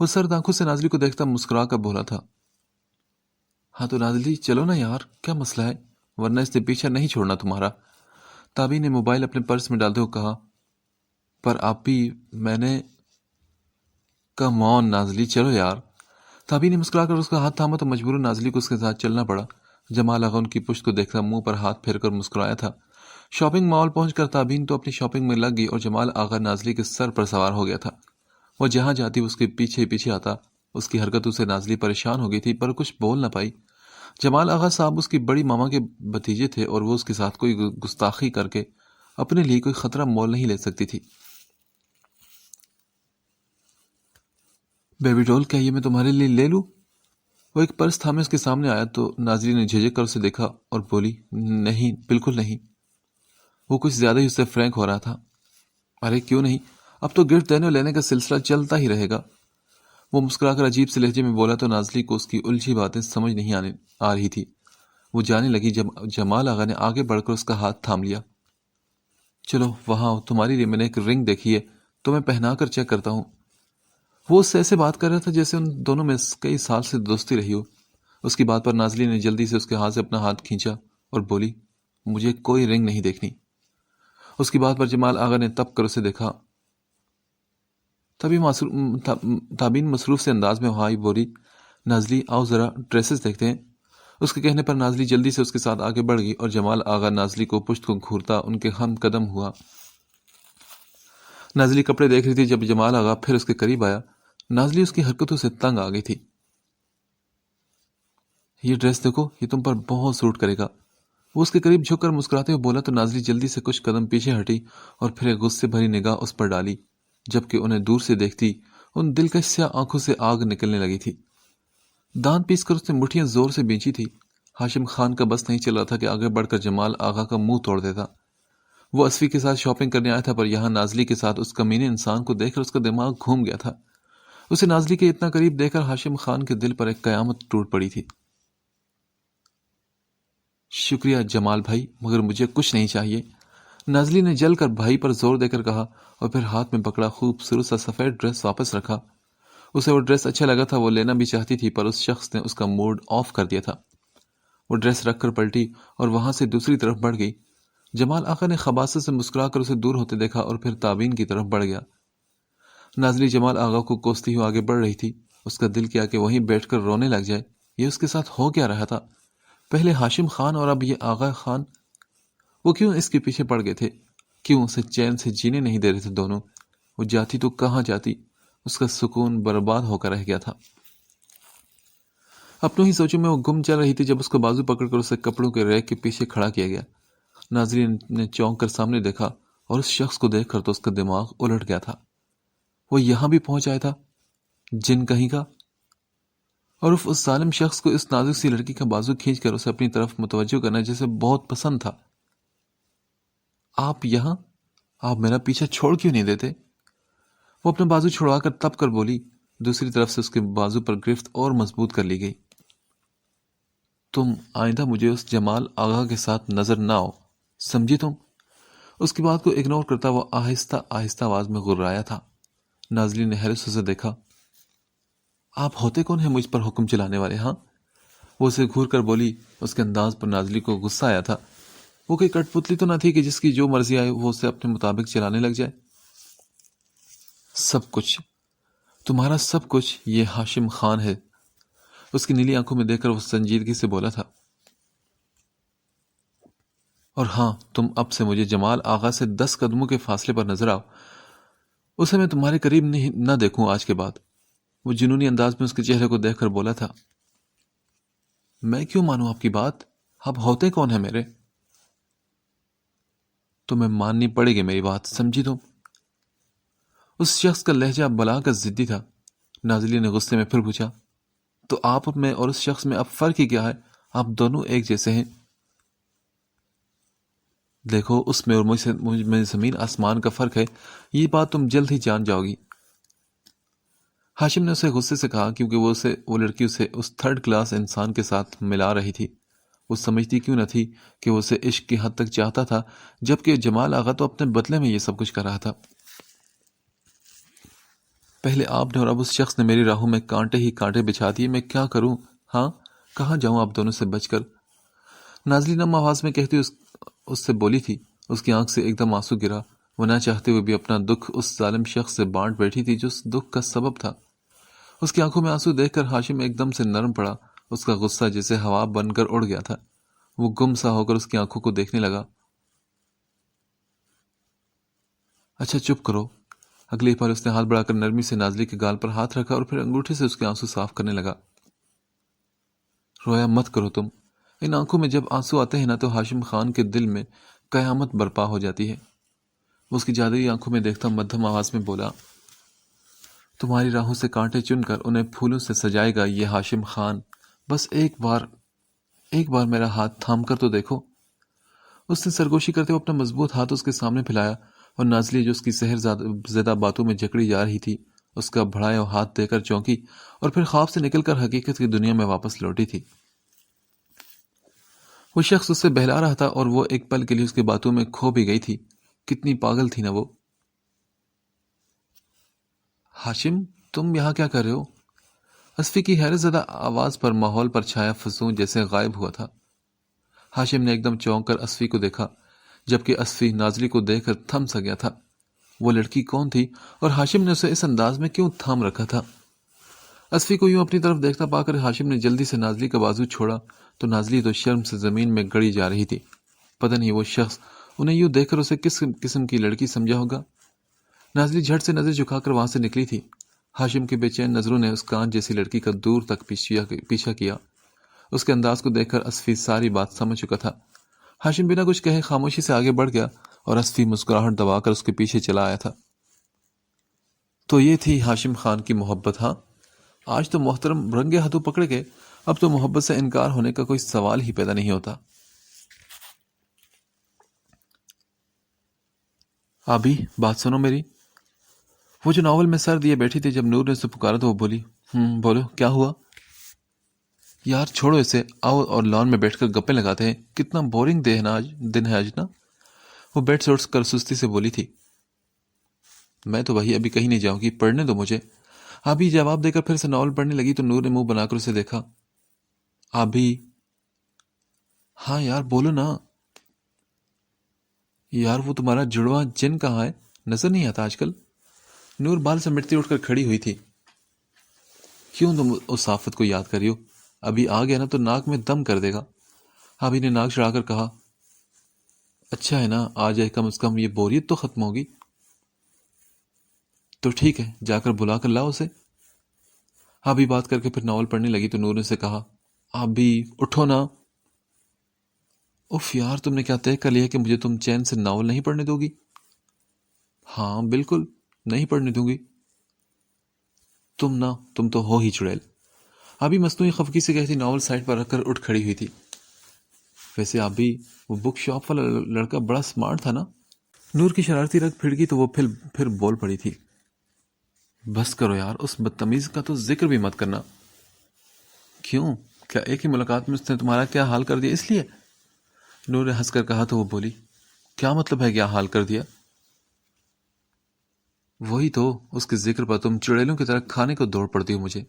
وہ سرد آنکھوں سے نازلی کو دیکھتا مسکرا کر بولا تھا، ہاں تو نازلی چلو نا یار، کیا مسئلہ ہے، ورنہ اس نے پیچھا نہیں چھوڑنا تمہارا۔ تابی نے موبائل اپنے پرس میں ڈالتے ہوئے کہا، پر آپ بھی، میں نے کم آن نازلی چلو یار۔ تابی نے مسکرا کر اس کا ہاتھ تھاما تو مجبور نازلی کو اس کے ساتھ چلنا پڑا۔ جمال آغا ان کی پشت کو دیکھتا منہ پر ہاتھ پھیر کر مسکرایا تھا۔ شاپنگ مال پہنچ کر تابین تو اپنی شاپنگ میں لگ گئی اور جمال آغا نازلی کے سر پر سوار ہو گیا تھا۔ وہ جہاں جاتی اس کے پیچھے پیچھے آتا۔ اس کی حرکتوں سے نازلی پریشان ہو گئی تھی پر کچھ بول نہ پائی۔ جمال آغا صاحب اس کی بڑی ماما کے بھتیجے تھے اور وہ اس کے ساتھ کوئی گستاخی کر کے اپنے لیے کوئی خطرہ مول نہیں لے سکتی تھی۔ بیبی ڈول، کیا یہ میں تمہارے لیے لے لوں؟ وہ ایک پرس تھامے اس کے سامنے آیا تو نازلی نے جھجک کر اسے دیکھا اور بولی، نہیں، بالکل نہیں۔ وہ کچھ زیادہ ہی اس سے فرینک ہو رہا تھا۔ ارے کیوں نہیں، اب تو گفٹ دینے اور لینے کا سلسلہ چلتا ہی رہے گا۔ وہ مسکرا کر عجیب سے لہجے میں بولا تو نازلی کو اس کی الجھی باتیں سمجھ نہیں آ رہی تھی۔ وہ جانے لگی جب جمال آغا نے آگے بڑھ کر اس کا ہاتھ تھام لیا۔ چلو وہاں تمہاری لیے میں نے ایک رنگ دیکھی ہے، تو میں پہنا کر چیک کرتا ہوں۔ وہ اس سے ایسے بات کر رہا تھا جیسے ان دونوں میں کئی سال سے دوستی رہی ہو۔ اس کی بات پر نازلی نے جلدی سے اس کے ہاتھ سے اپنا ہاتھ کھینچا اور بولی، مجھے کوئی رنگ نہیں دیکھنی۔ اس کی بات پر جمال آغا نے تپ کر اسے دیکھا۔ تابین مصروف سے انداز میں وہاں بولی، نازلی آؤ ذرا ڈریسز دیکھتے ہیں۔ اس کے کہنے پر نازلی جلدی سے اس کے ساتھ آگے بڑھ گئی اور جمال آغا نازلی کو پشت کو گھورتا ان کے ہم قدم ہوا۔ نازلی کپڑے دیکھ رہی تھی جب جمال آغا پھر اس کے قریب آیا۔ نازلی اس کی حرکتوں سے تنگ آ گئی تھی۔ یہ ڈریس دیکھو، یہ تم پر بہت سوٹ کرے گا۔ وہ اس کے قریب جھک کر مسکراتے ہوئے بولا تو نازلی جلدی سے کچھ قدم پیچھے ہٹی اور پھر ایک غصے بھری نگاہ اس پر ڈالی، جبکہ انہیں دور سے دیکھتی ان دلکش سیاہ آنکھوں سے آگ نکلنے لگی تھی۔ دانت پیس کر اس نے مٹھیاں زور سے بینچی تھی۔ ہاشم خان کا بس نہیں چل رہا تھا کہ آگے بڑھ کر جمال آغا کا منہ توڑ دیتا۔ وہ اسفی کے ساتھ شاپنگ کرنے آیا تھا پر یہاں نازلی کے ساتھ اس کمینے انسان کو دیکھ کر اس کا دماغ گھوم گیا تھا۔ اسے نازلی کے اتنا قریب دیکھ کر ہاشم خان کے دل پر ایک قیامت ٹوٹ پڑی تھی۔ شکریہ جمال بھائی، مگر مجھے کچھ نہیں چاہیے، نازلی نے جل کر بھائی پر زور دے کر کہا اور پھر ہاتھ میں پکڑا خوبصورت سا سفید ڈریس واپس رکھا۔ اسے وہ ڈریس اچھا لگا تھا، وہ لینا بھی چاہتی تھی پر اس شخص نے اس کا موڈ آف کر دیا تھا۔ وہ ڈریس رکھ کر پلٹی اور وہاں سے دوسری طرف بڑھ گئی۔ جمال آقا نے خباثت سے مسکرا کر اسے دور ہوتے دیکھا اور پھر تابین کی طرف بڑھ گیا۔ نازلی جمال آغا کو کوستی ہوئی آگے بڑھ رہی تھی۔ اس کا دل کیا کہ وہیں بیٹھ کر رونے لگ جائے۔ یہ اس کے ساتھ ہو کیا رہا تھا؟ پہلے ہاشم خان اور اب یہ آغا خان۔ وہ کیوں اس کے پیچھے پڑ گئے تھے؟ کیوں اسے چین سے جینے نہیں دے رہے تھے دونوں؟ وہ جاتی تو کہاں جاتی؟ اس کا سکون برباد ہو کر رہ گیا تھا۔ اپنوں ہی سوچوں میں وہ گم چل رہی تھی جب اس کو بازو پکڑ کر اسے کپڑوں کے ریک کے پیچھے کھڑا کیا گیا۔ ناظرین نے چونک کر سامنے دیکھا اور اس شخص کو دیکھ کر تو اس کا دماغ الٹ گیا تھا۔ وہ یہاں بھی پہنچ آیا تھا، جن کہیں کا، اور اس ظالم شخص کو اس نازک سی لڑکی کا بازو کھینچ کر اسے اپنی طرف متوجہ کرنا جسے بہت پسند تھا۔ آپ یہاں؟ آپ میرا پیچھا چھوڑ کیوں نہیں دیتے؟ وہ اپنا بازو چھڑوا کر تپ کر بولی۔ دوسری طرف سے اس کے بازو پر گرفت اور مضبوط کر لی گئی۔ تم آئندہ مجھے اس جمال آغا کے ساتھ نظر نہ آؤ، سمجھی تم؟ اس کی بات کو اگنور کرتا وہ آہستہ آہستہ آواز میں غرایا تھا۔ نازلی نے حیرت سے دیکھا۔ آپ ہوتے کون ہیں مجھ پر حکم چلانے والے؟ ہاں؟ وہ اسے گھور کر بولی۔ اس کے انداز پر نازلی کو غصہ آیا تھا۔ وہ کوئی کٹ پتلی تو نہ تھی کہ جس کی جو مرضی آئے وہ اسے اپنے مطابق چلانے لگ جائے۔ سب کچھ، تمہارا سب کچھ یہ ہاشم خان ہے۔ اس کی نیلی آنکھوں میں دیکھ کر وہ سنجیدگی سے بولا تھا۔ اور ہاں، تم اب سے مجھے جمال آغا سے 10 قدموں کے فاصلے پر نظر آؤ، اسے میں تمہارے قریب نہ دیکھوں آج کے بعد۔ وہ جنونی انداز میں اس کے چہرے کو دیکھ کر بولا تھا۔ میں کیوں مانوں آپ کی بات؟ اب ہوتے کون ہیں میرے؟ تمہیں ماننی پڑے گی میری بات، سمجھی تم؟ اس شخص کا لہجہ بلا کا ضدی تھا۔ نازلی نے غصے میں پھر پوچھا، تو آپ میں اور اس شخص میں اب فرق ہی کیا ہے؟ آپ دونوں ایک جیسے ہیں۔ دیکھو، اس میں اور مجھ میں زمین آسمان کا فرق ہے، یہ بات تم جلد ہی جان جاؤ گی۔ ہاشم نے اسے غصے سے کہا کیونکہ وہ لڑکی اسے اس 3rd کلاس انسان کے ساتھ ملا رہی تھی۔ وہ سمجھتی کیوں نہ تھی کہ وہ اسے عشق کی حد تک چاہتا تھا، جبکہ جمال آغا تو اپنے بدلے میں یہ سب کچھ کر رہا تھا۔ پہلے آپ نے اور اب اس شخص نے میری راہوں میں کانٹے ہی کانٹے بچھا دیے. میں کیا کروں؟ ہاں کہاں جاؤں آپ دونوں سے بچ کر؟ نازلی نم آواز میں کہتی اس سے بولی تھی. اس کی آنکھ سے ایک دم آنسو گرا. وہ نہ چاہتے ہوئے بھی اپنا دکھ اس ظالم شخص سے بانٹ بیٹھی تھی جو اس دکھ کا سبب تھا. اس کی آنکھوں میں آنسو دیکھ کر ہاشم ایک دم سے نرم پڑا. اس کا غصہ جیسے ہوا بن کر اڑ گیا تھا. وہ گم سا ہو کر اس کی آنکھوں کو دیکھنے لگا. اچھا چپ کرو. اگلی پل اس نے ہاتھ بڑھا کر نرمی سے نازلی کے گال پر ہاتھ رکھا اور پھر انگوٹھے سے اس کے آنسو صاف کرنے لگا. رویا مت کرو تم. ان آنکھوں میں جب آنسو آتے ہیں نا تو ہاشم خان کے دل میں قیامت برپا ہو جاتی ہے. وہ اس کی جادوئی آنکھوں میں دیکھتا مدھم آواز میں بولا. تمہاری راہوں سے کانٹے چن کر انہیں پھولوں سے سجائے گا یہ ہاشم خان. بس ایک بار میرا ہاتھ تھام کر تو دیکھو. اس نے سرگوشی کرتے ہوئے اپنا مضبوط ہاتھ اس کے سامنے پھیلایا اور نازلی جو اس کی سحر زدہ باتوں میں جکڑی جا رہی تھی اس کا بڑھایا ہاتھ دے کر چونکی اور پھر خواب سے نکل کر حقیقت کی دنیا میں واپس لوٹی تھی. وہ شخص اس سے بہلا رہا تھا اور وہ ایک پل کے لیے اس کی باتوں میں کھو بھی گئی تھی. کتنی پاگل تھی نا وہ. ہاشم تم یہاں کیا کر رہے ہو؟ اصفی کی حیرت زدہ آواز پر ماحول پر چھایا فسوں جیسے غائب ہوا تھا. ہاشم نے ایک دم چونک کر اصفی کو دیکھا جبکہ اصفی نازلی کو دیکھ کر تھم سا گیا تھا. وہ لڑکی کون تھی اور ہاشم نے اسے اس انداز میں کیوں تھام رکھا تھا؟ اصفی کو یوں اپنی طرف دیکھتا پا کر ہاشم نے جلدی سے نازلی کا بازو چھوڑا تو نازلی تو شرم سے زمین میں گڑی جا رہی تھی. پتہ نہیں وہ شخص انہیں یوں دیکھ کر اسے کس قسم کی لڑکی سمجھا ہوگا. نازلی جھٹ سے نظر جھکا کر وہاں سے نکلی تھی. ہاشم کی بے چین نظروں نے اس کان جیسی لڑکی کا دور تک پیچھا کیا. اس کے انداز کو دیکھ کر اصفی ساری بات سمجھ چکا تھا. ہاشم بنا کچھ کہے خاموشی سے آگے بڑھ گیا اور اصفی مسکراہٹ دبا کر اس کے پیچھے چلا آیا تھا. تو یہ تھی ہاشم خان کی محبت. ہاں آج تو محترم رنگے ہاتھوں پکڑے گئے. اب تو محبت سے انکار ہونے کا کوئی سوال ہی پیدا نہیں ہوتا. آبی بات سنو میری. وہ جو ناول میں سر دیے بیٹھی تھی جب نور نے اسے پکارا تو وہ بولی. بولو کیا ہوا؟ یار چھوڑو اسے. آؤ اور لان میں بیٹھ کر گپے لگاتے ہیں. کتنا بورنگ دن ہے آج نا. وہ بیٹھ سے اٹھ کر سستی سے بولی تھی. میں تو وہی ابھی کہیں نہیں جاؤں گی. پڑھنے دو مجھے. آبی جواب دے کر پھر سے ناول پڑھنے لگی تو نور نے منہ بنا کر اسے دیکھا. آبی. ہاں یار بولو نا. یار وہ تمہارا جڑواں جن کہاں ہے؟ نظر نہیں آتا آج کل. نور بال سمیٹتی اٹھ کر کھڑی ہوئی تھی. کیوں تم اس آفت کو یاد کری ہو؟ ابھی آ گیا نا تو ناک میں دم کر دے گا. آبی نے ناک چڑھا کر کہا. اچھا ہے نا آ جائے کم از کم یہ بوریت تو ختم ہوگی. تو ٹھیک ہے جا کر بلا کر لاؤ اسے. آبی بات کر کے پھر ناول پڑھنے لگی تو نور نے اسے کہا. آبی اٹھو نا. اف یار تم نے کیا طے کر لیا کہ مجھے تم چین سے ناول نہیں پڑھنے دو گی؟ ہاں بالکل نہیں پڑھنے دوں گی. تم تو ہو ہی چڑیل. ابھی مصنوعی خفگی سے کہتی ناول سائڈ پر رکھ کر اٹھ کھڑی ہوئی تھی. ویسے ابھی وہ بک شاپ والا لڑکا بڑا سمارٹ تھا نا. نور کی شرارتی رگ پھڑ گئی تو وہ پھر بول پڑی تھی. بس کرو یار اس بدتمیز کا تو ذکر بھی مت کرنا. کیوں کیا ایک ہی ملاقات میں اس نے تمہارا کیا حال کر دیا اس لیے؟ نور نے ہنس کر کہا تو وہ بولی. کیا مطلب ہے کیا حال کر دیا؟ وہی تو اس کے ذکر پر تم چڑیلوں کی طرح کھانے کو دوڑ پڑتی ہو مجھے.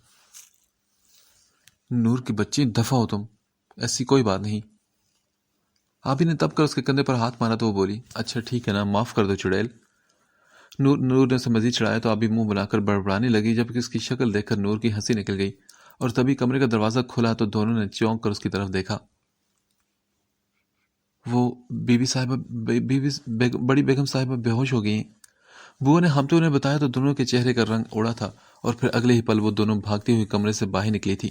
نور کی بچی دفع ہو تم. ایسی کوئی بات نہیں. آبی نے تب کر اس کے کندھے پر ہاتھ مارا تو وہ بولی. اچھا ٹھیک ہے نا معاف کر دو چڑیل. نور نے اسے مزید چڑھایا تو آبی منہ بنا کر بڑبڑانے لگی جبکہ اس کی شکل دیکھ کر نور کی ہنسی نکل گئی اور تبھی کمرے کا دروازہ کھلا تو دونوں نے چونک کر اس کی طرف دیکھا. وہ بڑی بیگم صاحبہ بے ہوش ہو گئی. بو نے ہمتے انہیں بتایا تو دونوں کے چہرے کا رنگ اڑا تھا اور پھر اگلے ہی پل وہ دونوں بھاگتی ہوئی کمرے سے باہر نکلی تھی.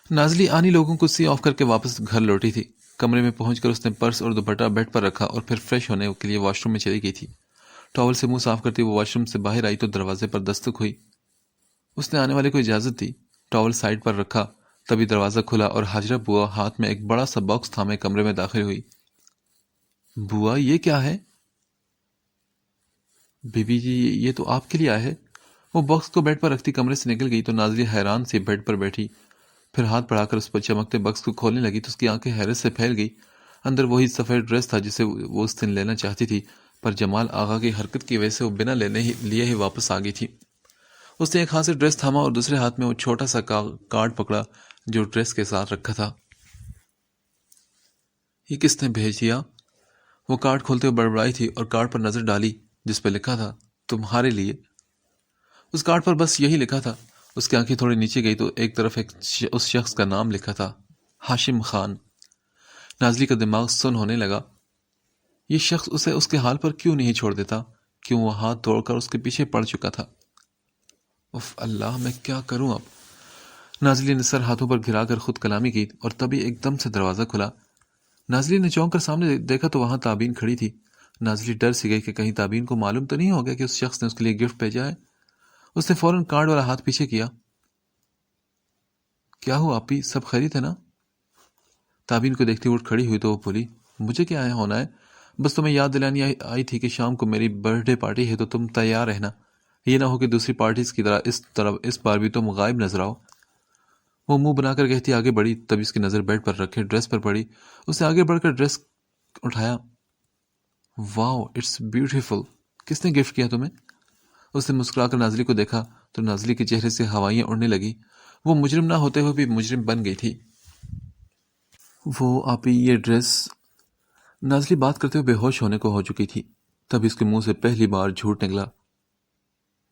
نازلی آنی لوگوں کو سی آف کر کے واپس گھر لوٹی تھی. کمرے میں پہنچ کر اس نے پرس اور دوپٹہ بیڈ پر رکھا اور پھر فریش ہونے کے لیے واش روم میں چلی گئی تھی. ٹاول سے منہ صاف کرتی وہ واش روم سے باہر آئی تو دروازے پر دستک ہوئی. اس نے آنے والے کو اجازت دی. ٹاول سائڈ پر رکھا تبھی دروازہ کھلا اور حاجرہ بوا ہاتھ میں ایک بڑا سا باکس تھامے کمرے میں داخل ہوئی. بوا یہ کیا ہے؟ بی بی جی یہ تو آپ کے لیے آیا ہے. وہ باکس کو بیڈ پر رکھتی کمرے سے نکل گئی تو نازلی حیران سے بیڈ پر بیٹھی پھر ہاتھ بڑھا کر اس پر چمکتے باکس کو کھولنے لگی تو اس کی آنکھیں حیرت سے پھیل گئی. اندر وہی سفید ڈریس تھا جسے وہ اس دن لینا چاہتی تھی پر جمال آغا کی حرکت کی وجہ سے وہ بنا لیے ہی واپس آ گئی تھی۔ اس نے ایک ہاتھ سے ڈریس تھاما اور دوسرے ہاتھ میں وہ چھوٹا سا کارڈ پکڑا جو ڈریس کے ساتھ رکھا تھا۔ یہ کس نے بھیج دیا؟ وہ کارڈ کھولتے ہوئے بڑبڑائی تھی اور کارڈ پر نظر ڈالی جس پہ لکھا تھا تمہارے لیے۔ اس کارڈ پر بس یہی لکھا تھا۔ اس کی آنکھیں تھوڑی نیچے گئی تو ایک طرف اس شخص کا نام لکھا تھا، ہاشم خان۔ نازلی کا دماغ سن ہونے لگا۔ یہ شخص اسے اس کے حال پر کیوں نہیں چھوڑ دیتا؟ کیوں وہ ہاتھ توڑ کر اس کے پیچھے پڑ چکا تھا؟ اف اللہ، میں کیا کروں اب؟ نازلی نے سر ہاتھوں پر گھرا کر خود کلامی کی اور تبھی ایک دم سے دروازہ کھلا۔ نازلی نے چونک کر سامنے دیکھا تو وہاں تابین کھڑی تھی۔ نازلی ڈر سی گئی کہ کہیں تابین کو معلوم تو نہیں ہو گیا کہ اس شخص نے اس کے لیے گفٹ بھیجا ہے۔ اس نے فوراً کارڈ والا ہاتھ پیچھے کیا۔ کیا ہوا آپی، سب خیریت ہے نا؟ تابین کو دیکھتی اٹھ کھڑی ہوئی تو وہ بولی، مجھے کیا ہونا ہے؟ بس تمہیں یاد دلانی آئی تھی کہ شام کو میری برتھ ڈے پارٹی ہے تو تم تیار رہنا، یہ نہ ہو کہ دوسری پارٹیز کی طرح اس بار بھی تم غائب نظر آؤ۔ وہ منہ بنا کر کہتی آگے بڑھی، تبھی اس کی نظر بیڈ پر رکھے ڈریس پر پڑی۔ اس نے آگے بڑھ کر ڈریس اٹھایا۔ واو، اٹس بیوٹیفل، کس نے گفٹ کیا تمہیں؟ اس نے مسکرا کر نازلی کو دیکھا تو نازلی کے چہرے سے ہوائیاں اڑنے لگی۔ وہ مجرم نہ ہوتے ہوئے بھی مجرم بن گئی تھی۔ وہ آپی یہ ڈریس… نازلی بات کرتے ہوئے بے ہوش ہونے کو ہو چکی تھی۔ تب اس کے منہ سے پہلی بار جھوٹ نکلا،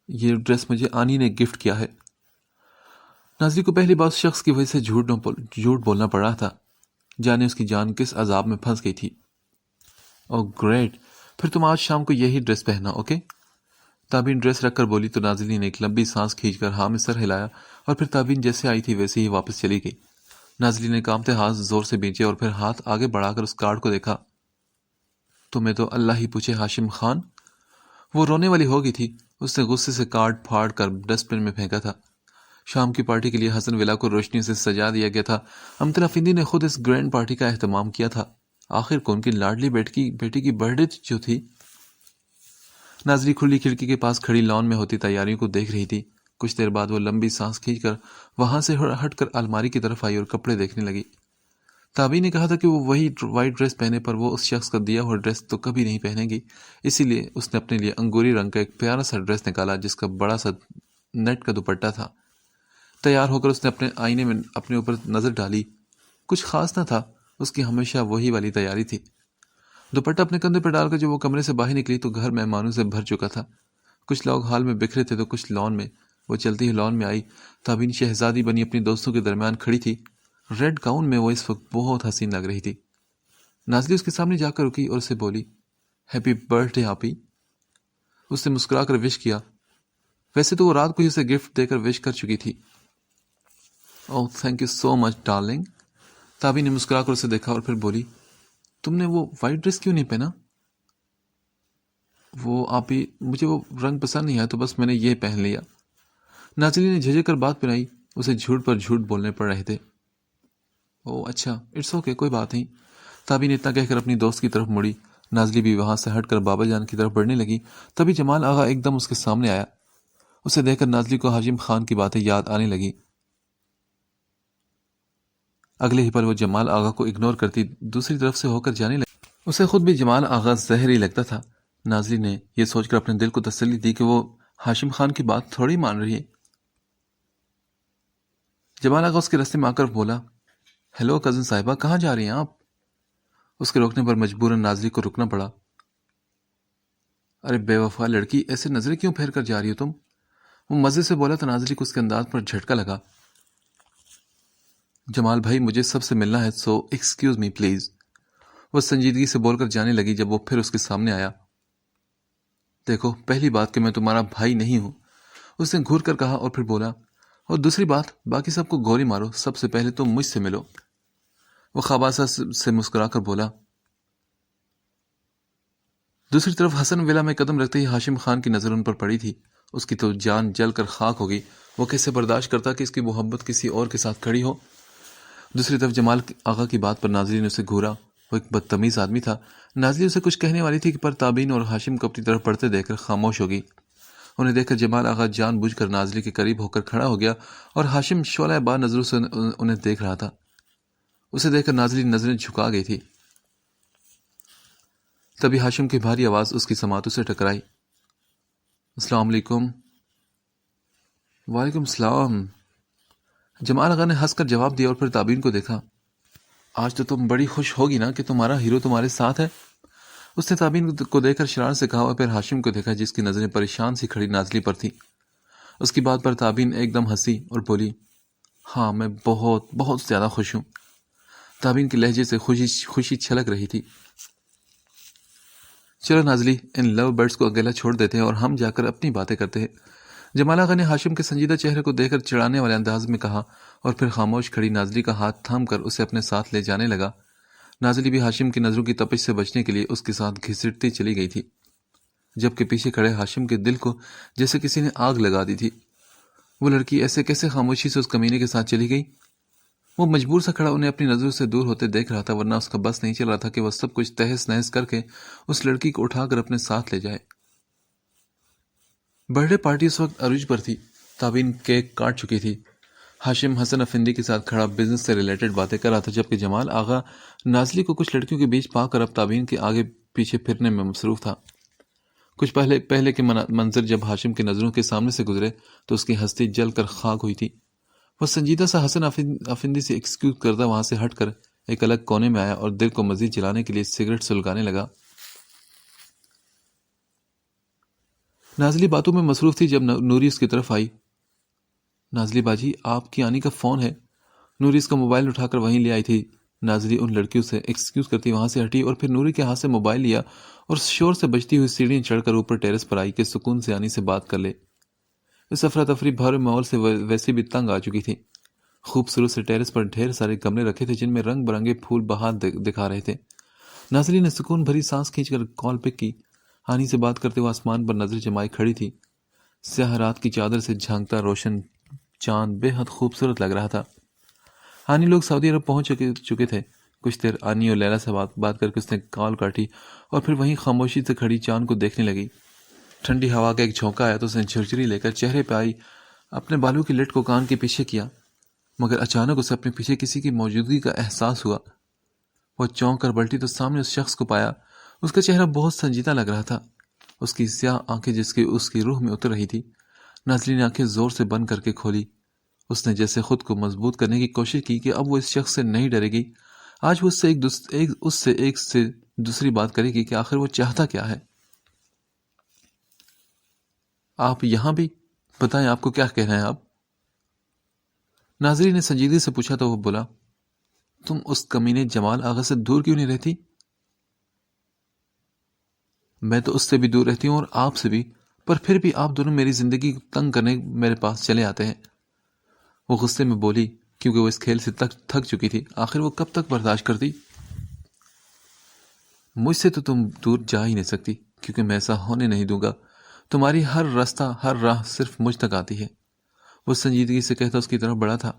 یہ ڈریس مجھے آنی نے گفٹ کیا ہے۔ نازلی کو پہلی بار اس شخص کی وجہ سے جھوٹ بولنا پڑا تھا، جانے اس کی جان کس عذاب میں پھنس گئی تھی۔ اوہ گریٹ، پھر تم آج شام کو یہی ڈریس پہنا، اوکے؟ تابین ڈریس رکھ کر بولی تو نازلی نے ایک لمبی سانس کھینچ کر ہاں میں سر ہلایا اور پھر تابین جیسے آئی تھی ویسے ہی واپس چلی گئی۔ نازلی نے کانپتے ہاتھ زور سے بینچے اور پھر ہاتھ آگے بڑھا کر اس کارڈ کو دیکھا۔ تمہیں تو اللہ ہی پوچھے ہاشم خان۔ وہ رونے والی ہو گئی تھی۔ اس نے غصے سے کارڈ پھاڑ کر ڈسٹ بن میں پھینکا تھا۔ شام کی پارٹی کے لیے حسن ولا کو روشنی سے سجا دیا گیا تھا۔ امتلا فندی نے خود اس گرینڈ پارٹی کا اہتمام کیا تھا۔ آخر کو ان کی لاڈلی بیٹی کی برتھ ڈے جو تھی۔ نازلی کھلی کھڑکی کے پاس کھڑی لان میں ہوتی تیاریوں کو دیکھ رہی تھی۔ کچھ دیر بعد وہ لمبی سانس کھینچ کر وہاں سے ہٹ کر الماری کی طرف آئی اور کپڑے دیکھنے لگی۔ تابی نے کہا تھا کہ وہ وہی وائٹ ڈریس پہنے، پر وہ اس شخص کا دیا ہوا ڈریس تو کبھی نہیں پہنے گی، اسی لیے اس نے اپنے لیے انگوری رنگ کا ایک پیارا سا ڈریس نکالا جس کا بڑا سا نیٹ کا دوپٹہ تھا۔ تیار ہو کر اس نے اپنے آئینے میں اپنے اوپر نظر ڈالی۔ کچھ خاص نہ تھا، اس کی ہمیشہ وہی والی تیاری تھی۔ دوپٹہ اپنے کندھے پر ڈال کر جب وہ کمرے سے باہر نکلی تو گھر مہمانوں سے بھر چکا تھا۔ کچھ لوگ ہال میں بکھرے تھے تو کچھ لان میں۔ وہ چلتی ہی لان میں آئی۔ تابین شہزادی بنی اپنی دوستوں کے درمیان کھڑی تھی۔ ریڈ گاؤن میں وہ اس وقت بہت حسین لگ رہی تھی۔ نازلی اس کے سامنے جا کر رکی اور اسے بولی، ہیپی برتھ ڈے آپی۔ اس نے مسکرا کر وش کیا۔ ویسے تو وہ رات کو ہی اسے گفٹ دے کر وش کر چکی تھی۔ اوہ thank you so much darling. Tabi نے مسکرا کر اسے دیکھا اور پھر بولی، تم نے وہ وائٹ ڈریس کیوں نہیں پہنا؟ وہ آپی، مجھے وہ رنگ پسند نہیں آیا تو بس میں نے یہ پہن لیا۔ نازلی نے جھجک کر بات پھرائی، اسے جھوٹ پر جھوٹ بولنے پڑ رہے تھے۔ اوہ اچھا، اٹس اوکے، کوئی بات نہیں۔ تابی نے اتنا کہہ کر اپنی دوست کی طرف مڑی۔ نازلی بھی وہاں سے ہٹ کر بابا جان کی طرف بڑھنے لگی۔ تبھی جمال آغا ایک دم اس کے سامنے آیا۔ اسے دیکھ کر نازلی کو ہاشم خان کی باتیں یاد آنے لگی۔ اگلے ہی پل وہ جمال آغا کو اگنور کرتی دوسری طرف سے ہو کر جانے لگی۔ اسے خود بھی جمال آغا زہر ہی لگتا تھا۔ نازلی نے یہ سوچ کر اپنے دل کو تسلی دی کہ وہ ہاشم خان کی بات تھوڑی مان رہی ہے۔ جمال آغا اس کے راستے میں آ کر بولا، ہیلو کزن صاحبہ، کہاں جا رہی ہیں آپ؟ اس کے روکنے پر مجبوراً نازلی کو رکنا پڑا۔ ارے بے وفا لڑکی، ایسے نظریں کیوں پھیر کر جا رہی ہو تم؟ وہ مزے سے بولا تو نازلی کو اس کے انداز پر جھٹکا لگا۔ جمال بھائی، مجھے سب سے ملنا ہے، سو ایکسکیوز می پلیز۔ وہ سنجیدگی سے بول کر جانے لگی جب وہ پھر اس کے سامنے آیا۔ دیکھو، پہلی بات کہ میں تمہارا بھائی نہیں ہوں، اس نے گھور کر کہا اور پھر بولا، اور دوسری بات، باقی سب کو گولی مارو، سب سے پہلے تم مجھ سے ملو۔ وہ خباثہ سے مسکرا کر بولا۔ دوسری طرف حسن ولا میں قدم رکھتے ہی ہاشم خان کی نظر ان پر پڑی تھی۔ اس کی تو جان جل کر خاک ہو گئی۔ وہ کیسے برداشت کرتا کہ اس کی محبت کسی اور کے ساتھ کھڑی ہو؟ دوسری طرف جمال آغا کی بات پر نازلی نے اسے گھورا۔ وہ ایک بدتمیز آدمی تھا۔ نازلی اسے کچھ کہنے والی تھی کہ پر تابین اور ہاشم کو اپنی طرف پڑھتے دیکھ کر خاموش ہو گئی۔ انہیں دیکھ کر جمال آغا جان بوجھ کر نازلی کے قریب ہو کر کھڑا ہو گیا اور ہاشم شعلہ بار نظروں سے انہیں دیکھ رہا تھا۔ اسے دیکھ کر نازلی نظریں جھکا گئی تھی۔ تبھی ہاشم کی بھاری آواز اس کی سماعتوں سے ٹکرائی۔ السلام علیکم۔ وعلیکم السلام۔ جمال آغا نے ہنس کر جواب دیا اور پھر تابین کو دیکھا۔ آج تو تم بڑی خوش ہوگی نا کہ تمہارا ہیرو تمہارے ساتھ ہے؟ اس نے تابین کو دیکھ کر شرارت سے کہا اور پھر ہاشم کو دیکھا جس کی نظریں پریشان سی کھڑی نازلی پر تھی۔ اس کی بات پر تابین ایک دم ہنسی اور بولی، ہاں میں بہت بہت زیادہ خوش ہوں۔ تابین کے لہجے سے خوشی چھلک رہی تھی۔ چلو نازلی، ان لو برڈز کو اکیلا چھوڑ دیتے ہیں اور ہم جا کر اپنی باتیں کرتے ہیں۔ جمال آغا نے ہاشم کے سنجیدہ چہرے کو دیکھ کر چڑھانے والے انداز میں کہا اور پھر خاموش کھڑی نازلی کا ہاتھ تھام کر اسے اپنے ساتھ لے جانے لگا۔ نازلی بھی ہاشم کی نظروں کی تپش سے بچنے کے لیے اس کے ساتھ گھسٹتی چلی گئی تھی، جبکہ پیچھے کھڑے ہاشم کے دل کو جیسے کسی نے آگ لگا دی تھی۔ وہ لڑکی ایسے کیسے خاموشی سے اس کمینے کے ساتھ چلی گئی؟ وہ مجبور سا کھڑا انہیں اپنی نظروں سے دور ہوتے دیکھ رہا تھا، ورنہ اس کا بس نہیں چل رہا تھا کہ وہ سب کچھ تہس نہس کر کے اس لڑکی کو اٹھا کر اپنے ساتھ لے جائے۔ برتھ ڈے پارٹی اس وقت عروج پر تھی۔ تابین کیک کاٹ چکی تھی۔ ہاشم حسن افندی کے ساتھ کھڑا بزنس سے ریلیٹڈ باتیں کر رہا تھا، جبکہ جمال آغا نازلی کو کچھ لڑکیوں کے بیچ پا کر اب تابین کے آگے پیچھے پھرنے میں مصروف تھا۔ کچھ پہلے کے منظر جب ہاشم کی نظروں کے سامنے سے گزرے تو اس کی ہستی جل کر خاک ہوئی تھی۔ وہ سنجیدہ سا حسن افندی سے ایکسکیوز کردہ وہاں سے ہٹ کر ایک الگ کونے میں آیا اور دل کو مزید جلانے کے لیے سگریٹ سلگانے لگا۔ نازلی باتوں میں مصروف تھی جب نوری اس کی طرف آئی۔ نازلی باجی، آپ کی آنی کا فون ہے۔ نوری اس کا موبائل اٹھا کر وہیں لے آئی تھی۔ نازلی ان لڑکیوں سے ایکسکیوز کرتی وہاں سے ہٹی اور پھر نوری کے ہاتھ سے موبائل لیا اور شور سے بجتی ہوئی سیڑھیاں چڑھ کر اوپر ٹیرس پر آئی کہ سکون سے آنی سے بات کر لے۔ اس افراتفری بھرے ماحول سے ویسے بھی تنگ آ چکی تھی۔ خوبصورت سے ٹیرس پر ڈھیر سارے گملے رکھے تھے جن میں رنگ برنگے پھول بہار دکھا رہے تھے۔ نازلی نے سکون بھری سانس کھینچ کر کال پک کی۔ آنی سے بات کرتے ہوئے آسمان پر نظر جمائے کھڑی تھی۔ سیاہ رات کی چادر سے جھانکتا روشن چاند بے حد خوبصورت لگ رہا تھا۔ آنی لوگ سعودی عرب پہنچ چکے تھے۔ کچھ دیر آنی اور لیلا سے بات کر کے اس نے کال کاٹی اور پھر وہیں خاموشی سے کھڑی چاند کو دیکھنے لگی۔ ٹھنڈی ہوا کا ایک جھونکا آیا تو اس نے جھرجھری لے کر چہرے پہ آئی اپنے بالوں کی لٹ کو کان کے پیچھے کیا، مگر اچانک اسے اپنے پیچھے کسی کی موجودگی کا احساس ہوا۔ وہ چونک کر پلٹی تو سامنے اس شخص کو پایا۔ اس کا چہرہ بہت سنجیدہ لگ رہا تھا، اس کی سیاہ آنکھیں اس کی روح میں اتر رہی تھی۔ نازلی نے آنکھیں زور سے بند کر کے کھولی۔ اس نے جیسے خود کو مضبوط کرنے کی کوشش کی کہ اب وہ اس شخص سے نہیں ڈرے گی۔ آج وہ اس سے ایک سے دوسری بات کرے گی کہ آخر وہ چاہتا کیا ہے۔ آپ یہاں بھی؟ بتائیں آپ کو کیا کہنا ہے آپ؟ ناظری نے سنجیدگی سے پوچھا تو وہ بولا، تم اس کمینے جمال آغا سے دور کیوں نہیں رہتی؟ میں تو اس سے بھی دور رہتی ہوں اور آپ سے بھی، پر پھر بھی آپ دونوں میری زندگی تنگ کرنے میرے پاس چلے آتے ہیں۔ وہ غصے میں بولی کیونکہ وہ اس کھیل سے تھک چکی تھی۔ آخر وہ کب تک برداشت کرتی؟ مجھ سے تو تم دور جا ہی نہیں سکتی کیونکہ میں ایسا ہونے نہیں دوں گا۔ تمہاری ہر راہ صرف مجھ تک آتی ہے۔ وہ سنجیدگی سے کہتا اس کی طرف بڑا تھا۔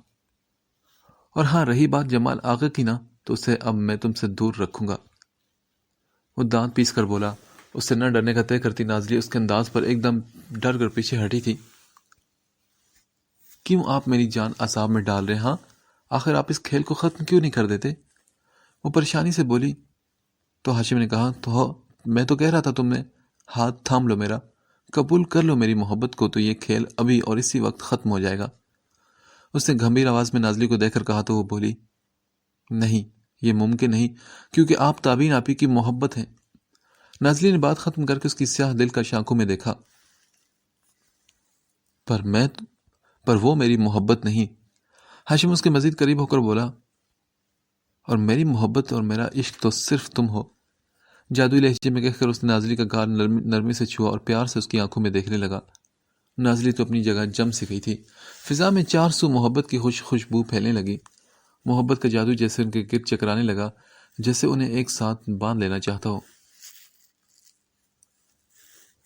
اور ہاں رہی بات جمال آغا کی نا، تو اسے اب میں تم سے دور رکھوں گا۔ وہ دانت پیس کر بولا۔ اس سے نہ ڈرنے کا طے کرتی نازلی اس کے انداز پر ایک دم ڈر کر پیچھے ہٹی تھی۔ کیوں آپ میری جان عذاب میں ڈال رہے؟ ہاں آخر آپ اس کھیل کو ختم کیوں نہیں کر دیتے؟ وہ پریشانی سے بولی۔ تو ہاشم نے کہا، تو میں تو کہہ رہا تھا تم نے ہاتھ تھام لو میرا، قبول کر لو میری محبت کو، تو یہ کھیل ابھی اور اسی وقت ختم ہو جائے گا۔ اس نے گھمبیر آواز میں نازلی کو دیکھ کر کہا تو وہ بولی، نہیں یہ ممکن نہیں، کیونکہ آپ تابین آپی کی محبت ہیں۔ نازلی نے بات ختم کر کے اس کی سیاہ دل کا آنکھوں میں دیکھا۔ پر وہ میری محبت نہیں۔ ہاشم اس کے مزید قریب ہو کر بولا، اور میری محبت اور میرا عشق تو صرف تم ہو۔ جادوئی لہجے میں کہہ کر اس نے نازلی کا گال نرمی سے چھوا اور پیار سے اس کی آنکھوں میں دیکھنے لگا۔ نازلی تو اپنی جگہ جم سی گئی تھی۔ فضا میں چار سو محبت کی خوشبو پھیلنے لگی۔ محبت کا جادو جیسے ان کے گرد چکرانے لگا، جیسے انہیں ایک ساتھ باندھ لینا چاہتا ہو۔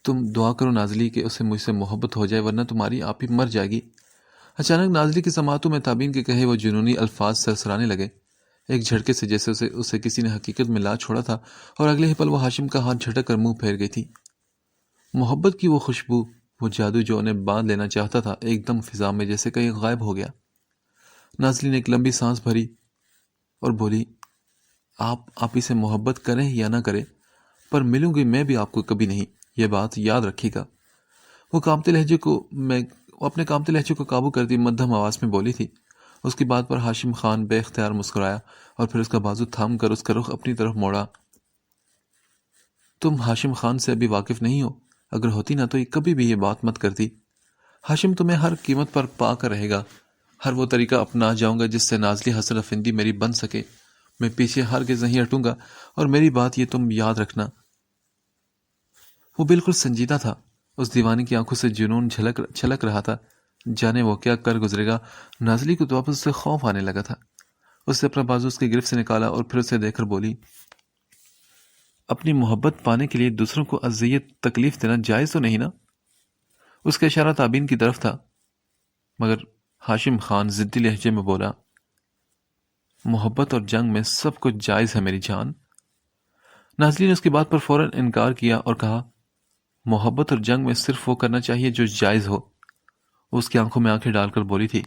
تم دعا کرو نازلی کہ اسے مجھ سے محبت ہو جائے، ورنہ تمہاری آپ ہی مر جائے گی۔ اچانک نازلی کی سماعتوں میں تابین کے کہے وہ جنونی الفاظ سرسرانے لگے، ایک جھٹکے سے جیسے اسے کسی نے حقیقت میں لا چھوڑا تھا، اور اگلے ہی پل وہ ہاشم کا ہاتھ جھٹک کر منہ پھیر گئی تھی۔ محبت کی وہ خوشبو، وہ جادو جو انہیں باندھ لینا چاہتا تھا، ایک دم فضا میں جیسے کہیں غائب ہو گیا۔ نازلی نے ایک لمبی سانس بھری اور بولی، آپ اسے محبت کریں یا نہ کریں، پر ملوں گی میں بھی آپ کو کبھی نہیں، یہ بات یاد رکھیے گا۔ وہ اپنے کامتے لہجے کو قابو کرتی مدھم آواز میں بولی تھی۔ اس کی بات پر ہاشم خان بے اختیار مسکرایا اور پھر اس کا بازو تھام کر اس کا رخ اپنی طرف موڑا۔ تم ہاشم خان سے ابھی واقف نہیں ہو، اگر ہوتی نا تو یہ کبھی بھی یہ بات مت کرتی۔ ہاشم تمہیں ہر قیمت پر پا کر رہے گا، ہر وہ طریقہ اپنا جاؤں گا جس سے نازلی حسن افندی میری بن سکے۔ میں پیچھے ہرگز نہیں ہٹوں گا، اور میری بات یہ تم یاد رکھنا۔ وہ بالکل سنجیدہ تھا، اس دیوانی کی آنکھوں سے جنون چھلک رہا تھا، جانے وہ کیا کر گزرے گا۔ نازلی کو تو واپس سے خوف آنے لگا تھا۔ اس نے اپنا بازو اس کی گرفت سے نکالا اور پھر اسے دیکھ کر بولی، اپنی محبت پانے کے لیے دوسروں کو اذیت تکلیف دینا جائز تو نہیں نا؟ اس کا اشارہ تابین کی طرف تھا، مگر ہاشم خان ضدی لہجے میں بولا، محبت اور جنگ میں سب کچھ جائز ہے میری جان۔ نازلی نے اس کی بات پر فوراً انکار کیا اور کہا، محبت اور جنگ میں صرف وہ کرنا چاہیے جو جائز ہو۔ اس کی آنکھوں میں آنکھیں ڈال کر بولی تھی،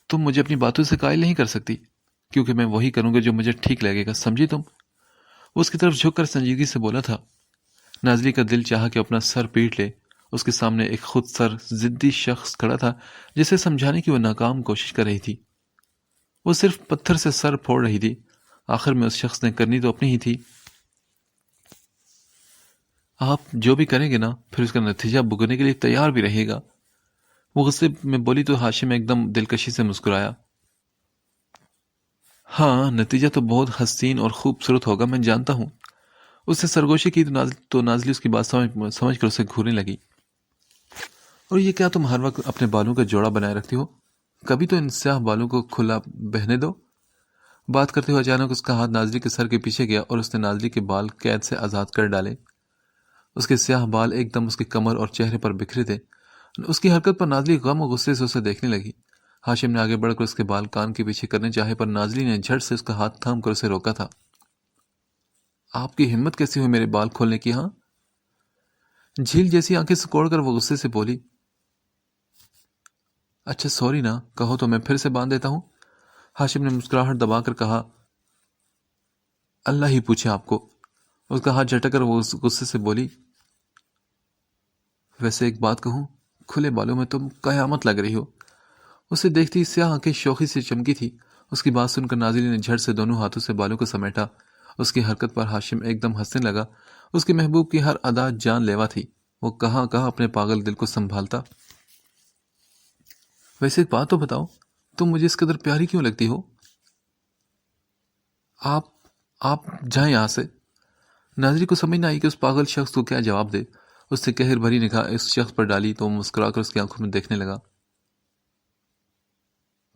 تم مجھے اپنی باتوں سے قائل نہیں کر سکتی، کیونکہ میں وہی کروں گا جو مجھے ٹھیک لگے گا، سمجھی تم؟ وہ اس کی طرف جھک کر سنجیدگی سے بولا تھا۔ نازلی کا دل چاہا کہ اپنا سر پیٹ لے۔ اس کے سامنے ایک خود سر ضدی شخص کھڑا تھا جسے سمجھانے کی وہ ناکام کوشش کر رہی تھی۔ وہ صرف پتھر سے سر پھوڑ رہی تھی، آخر میں اس شخص نے کرنی تو اپنی ہی تھی۔ آپ جو بھی کریں گے نا، پھر اس کا نتیجہ بھگتنے کے لیے تیار بھی رہے گا۔ وہ غصے میں بولی تو ہاشم ایک دم دلکشی سے مسکرایا۔ ہاں، نتیجہ تو بہت حسین اور خوبصورت ہوگا، میں جانتا ہوں۔ اس نے سرگوشی کی تو نازلی اس کی بات سمجھ کر اسے گھورنے لگی۔ اور یہ کیا تم ہر وقت اپنے بالوں کا جوڑا بنائے رکھتی ہو؟ کبھی تو ان سیاہ بالوں کو کھلا بہنے دو۔ بات کرتے ہوئے اچانک اس کا ہاتھ نازلی کے سر کے پیچھے گیا اور اس نے نازلی کے بال قید سے آزاد کر ڈالے۔ اس کے سیاہ بال ایک دم اس کی کمر اور چہرے پر بکھرے تھے۔ اس کی حرکت پر نازلی غم و غصے سے اسے دیکھنے لگی۔ ہاشم نے آگے بڑھ کر اس کے بال کان کے پیچھے کرنے چاہے، پر نازلی نے جھٹ سے اس کا ہاتھ تھام کر اسے روکا تھا۔ آپ کی ہمت کیسی ہوئی میرے بال کھولنے کی؟ ہاں؟ جھیل جیسی آنکھیں سکوڑ کر وہ غصے سے بولی۔ اچھا سوری نا، کہو تو میں پھر سے باندھ دیتا ہوں۔ ہاشم نے مسکراہٹ دبا کر کہا، اللہ ہی پوچھے آپ کو۔ اس کا ہاتھ جھٹک کر وہ غصے سے بولی، ویسے ایک بات کہوں، کھلے بالوں میں تم قیامت لگ رہی ہو۔ اسے دیکھتی سیاہ آنکھیں شوخی سے چمکی تھی۔ اس کی بات سن کر نازلی نے جھٹ سے دونوں ہاتھوں سے بالوں کو سمیٹا۔ اس کی حرکت پر ہاشم ایک دم ہنسنے لگا۔ اس کے محبوب کی ہر ادا جان لیوا تھی۔ وہ کہاں اپنے پاگل دل کو سنبھالتا۔ ویسے ایک بات تو بتاؤ، تم مجھے اس قدر پیاری کیوں لگتی ہو؟ آپ جائیں یہاں سے۔ نازلی کو سمجھ نہ آئی کہ اس پاگل شخص کو کیا جواب دے۔ اس نے قہر بھری نگاہ اس شخص پر ڈالی تو وہ مسکرا کر اس کی آنکھوں میں دیکھنے لگا۔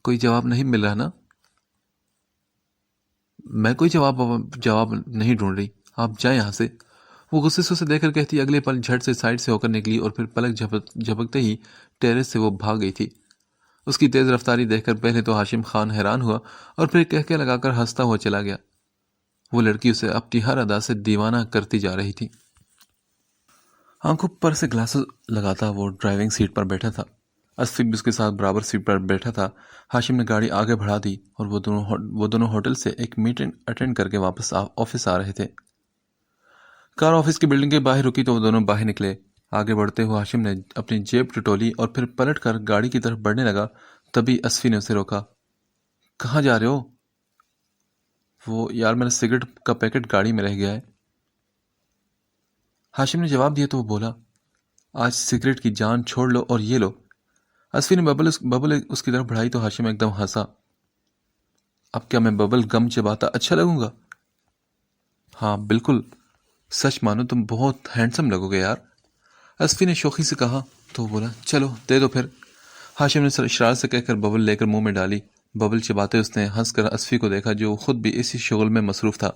کوئی جواب نہیں مل رہا نا؟ میں کوئی جواب نہیں ڈھونڈ رہی، آپ جائیں یہاں سے۔ وہ غصے سے اسے دیکھ کر کہتی، اگلے پل جھٹ سے سائڈ سے ہو کر نکلی اور پھر پلک جھپکتے ہی ٹیرس سے وہ بھاگ گئی تھی۔ اس کی تیز رفتاری دیکھ کر پہلے تو ہاشم خان حیران ہوا اور پھر کہکے لگا کر ہنستا ہوا چلا گیا۔ وہ لڑکی اسے اپنی ہر ادا سے دیوانہ کرتی جا رہی تھی۔ آنکھوں پر سے گلاسز لگاتا وہ ڈرائیونگ سیٹ پر بیٹھا تھا۔ اصفی بھی اس کے ساتھ برابر سیٹ پر بیٹھا تھا۔ ہاشم نے گاڑی آگے بڑھا دی اور وہ دونوں ہوٹل سے ایک میٹنگ اٹینڈ کر کے واپس آفس آ رہے تھے۔ کار آفس کی بلڈنگ کے باہر رکی تو وہ دونوں باہر نکلے۔ آگے بڑھتے ہوئے ہاشم نے اپنی جیب ٹٹولی اور پھر پلٹ کر گاڑی کی طرف بڑھنے لگا۔ تبھی اصفی نے اسے روکا۔ کہاں جا رہے ہو؟ وہ یار میرا سگریٹ کا پیکٹ گاڑی میں رہ گیا ہے۔ ہاشم نے جواب دیا تو وہ بولا، آج سگریٹ کی جان چھوڑ لو اور یہ لو۔ اصفی نے ببل اس کی طرف بڑھائی تو ہاشم ایک دم ہنسا۔ اب کیا میں ببل گم چباتا اچھا لگوں گا؟ ہاں بالکل، سچ مانو تم بہت ہینڈسم لگو گے یار، اصفی نے شوخی سے کہا تو وہ بولا، چلو دے دو پھر۔ ہاشم نے شرارت سے کہہ کر ببل لے کر منہ میں ڈالی۔ ببل چباتے اس نے ہنس کر اصفی کو دیکھا جو خود بھی اسی شغل میں مصروف تھا۔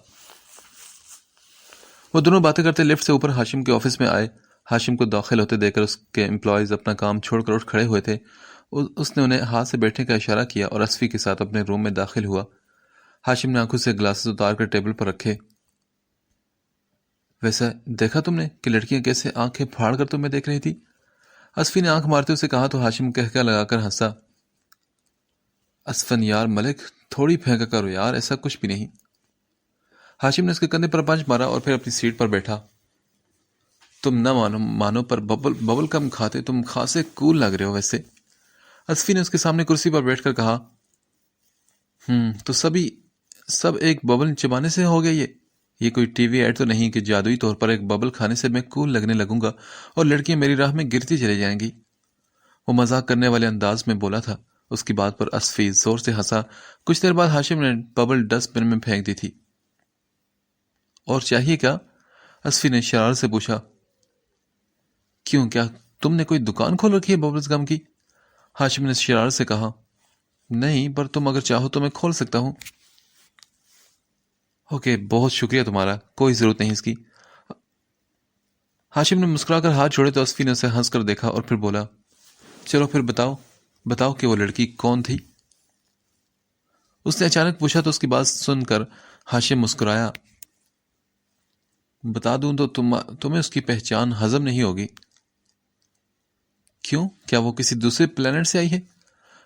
وہ دونوں باتیں کرتے لفٹ سے اوپر ہاشم کے آفس میں آئے۔ ہاشم کو داخل ہوتے دیکھ کر اس کے امپلائیز اپنا کام چھوڑ کر اٹھ کھڑے ہوئے تھے۔ اس نے انہیں ہاتھ سے بیٹھنے کا اشارہ کیا اور اصفی کے ساتھ اپنے روم میں داخل ہوا۔ ہاشم نے آنکھوں سے گلاسز اتار کر ٹیبل پر رکھے۔ ویسا دیکھا تم نے کہ لڑکیاں کیسے آنکھیں پھاڑ کر تمہیں دیکھ رہی تھی؟ اصفی نے آنکھ مارتے اسے کہا تو ہاشم کہکا لگا کر ہنسا۔ اصفن یار ملک، تھوڑی پھینکا کرو یار، ایسا کچھ بھی نہیں۔ ہاشم نے اس کے کندھے پر پنچ مارا اور پھر اپنی سیٹ پر بیٹھا. تم نہ مانو پر ببل کم کھاتے تم خاصے کول لگ رہے ہو ویسے. اصفی نے اس کے سامنے کرسی پر بیٹھ کر کہا. تو سب ایک ببل چبانے سے ہو گیا. یہ کوئی ٹی وی ایڈ تو نہیں کہ جادوئی طور پر ایک ببل کھانے سے میں کول لگنے لگوں گا اور لڑکیاں میری راہ میں گرتی چلے جائیں گی. وہ مذاق کرنے والے انداز میں بولا تھا. اس کی بات پر اصفی زور سے ہنسا. کچھ دیر بعد ہاشم نے ببل ڈسٹ بن میں پھینک دی تھی. اور چاہیے کیا؟ اصفی نے شرارت سے پوچھا. کیوں، کیا تم نے کوئی دکان کھول رکھی ہے ببلز گم کی؟ ہاشم نے شرارت سے کہا. نہیں، پر تم اگر چاہو تو میں کھول سکتا ہوں. اوکے، بہت شکریہ تمہارا، کوئی ضرورت نہیں اس کی. ہاشم نے مسکرا کر ہاتھ چھوڑے تو اصفی نے اسے ہنس کر دیکھا اور پھر بولا. چلو پھر بتاؤ کہ وہ لڑکی کون تھی؟ اس نے اچانک پوچھا تو اس کی بات سن کر ہاشم مسکرایا. بتا دوں تو تمہیں اس کی پہچان ہضم نہیں ہوگی. کیوں، کیا وہ کسی دوسرے پلانٹ سے آئی ہے؟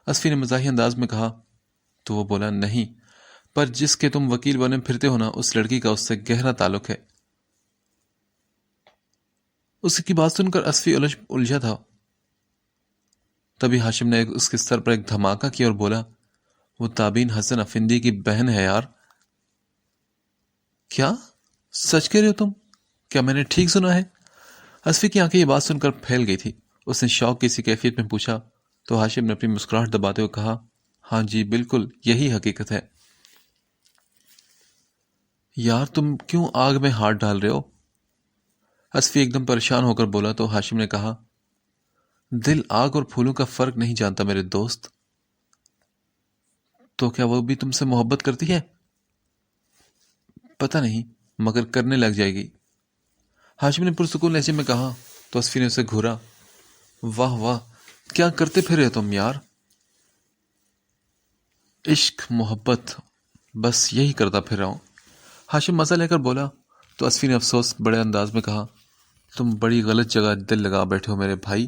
اصفی نے مزاحی انداز میں کہا. تو وہ بولا. نہیں، پر جس کے تم وکیل بنے پھرتے ہو نا، اس لڑکی کا اس سے گہرا تعلق ہے. اس کی بات سن کر اصفی الجھا تھا. تبھی ہاشم نے اس کے سر پر ایک دھماکہ کیا اور بولا. وہ تابین حسن افندی کی بہن ہے یار. کیا سچ کہہ رہے ہو تم؟ کیا میں نے ٹھیک سنا ہے؟ اصفی کی آنکھیں یہ بات سن کر پھیل گئی تھی. اس نے شوق کی سی کیفیت میں پوچھا تو ہاشم نے اپنی مسکراہٹ دباتے ہوئے کہا. ہاں جی بالکل، یہی حقیقت ہے. یار تم کیوں آگ میں ہاتھ ڈال رہے ہو؟ اصفی ایک دم پریشان ہو کر بولا تو ہاشم نے کہا. دل آگ اور پھولوں کا فرق نہیں جانتا میرے دوست. تو کیا وہ بھی تم سے محبت کرتی ہے؟ پتہ نہیں، مگر کرنے لگ جائے گی. ہاشم نے پرسکون لہجے میں کہا تو اصفی نے اسے گھورا. واہ واہ، کیا کرتے پھر رہے تم یار؟ عشق محبت، بس یہی کرتا پھر رہا ہوں. ہاشم مزہ لے کر بولا تو اصفی نے افسوس بڑے انداز میں کہا. تم بڑی غلط جگہ دل لگا بیٹھے ہو میرے بھائی.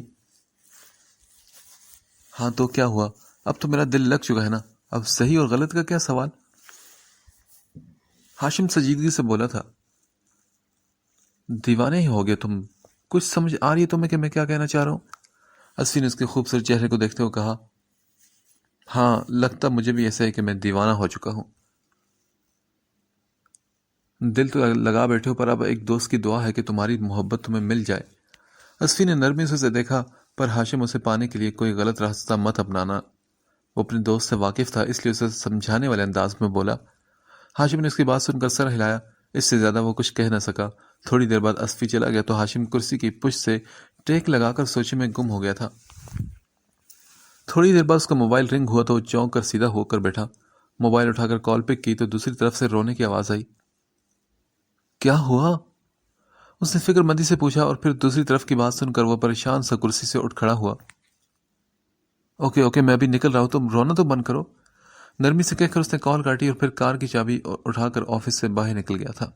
ہاں تو کیا ہوا، اب تو میرا دل لگ چکا ہے نا، اب صحیح اور غلط کا کیا سوال؟ ہاشم سنجیدگی سے بولا تھا. دیوانے ہی ہو گئے تم. کچھ سمجھ آ رہی ہے تمہیں کہ میں کیا کہنا چاہ رہا ہوں؟ اصفی نے اس کے خوبصورت چہرے کو دیکھتے ہوئے کہا. ہاں، لگتا مجھے بھی ایسا ہے کہ میں دیوانہ ہو چکا ہوں. دل تو لگا بیٹھے ہو، پر اب ایک دوست کی دعا ہے کہ تمہاری محبت تمہیں مل جائے. اصفی نے نرمی سے اسے دیکھا، پر ہاشم اسے پانے کے لیے کوئی غلط راستہ مت اپنانا. وہ اپنے دوست سے واقف تھا، اس لیے اسے سمجھانے والے انداز میں بولا. ہاشم نے اس کی بات سن کر سر ہلایا. اس سے زیادہ وہ کچھ کہہ نہ سکا. تھوڑی دیر بعد اصفی چلا گیا تو ہاشم کرسی کی پشت سے ٹیک لگا کر سوچے میں گم ہو گیا تھا. تھوڑی دیر بعد اس کا موبائل رنگ ہوا تو وہ چونک کر سیدھا ہو کر بیٹھا. موبائل اٹھا کر کال پک کی تو دوسری طرف سے رونے کی آواز آئی. کیا ہوا؟ اس نے فکر مندی سے پوچھا اور پھر دوسری طرف کی بات سن کر وہ پریشان سا کرسی سے اٹھ کھڑا ہوا. اوکے میں بھی نکل رہا ہوں، تم رونا تو بند کرو. نرمی سے کہہ کر اس نے کال کاٹی اور پھر کار کی چابی اٹھا کر آفس سے باہر نکل گیا تھا.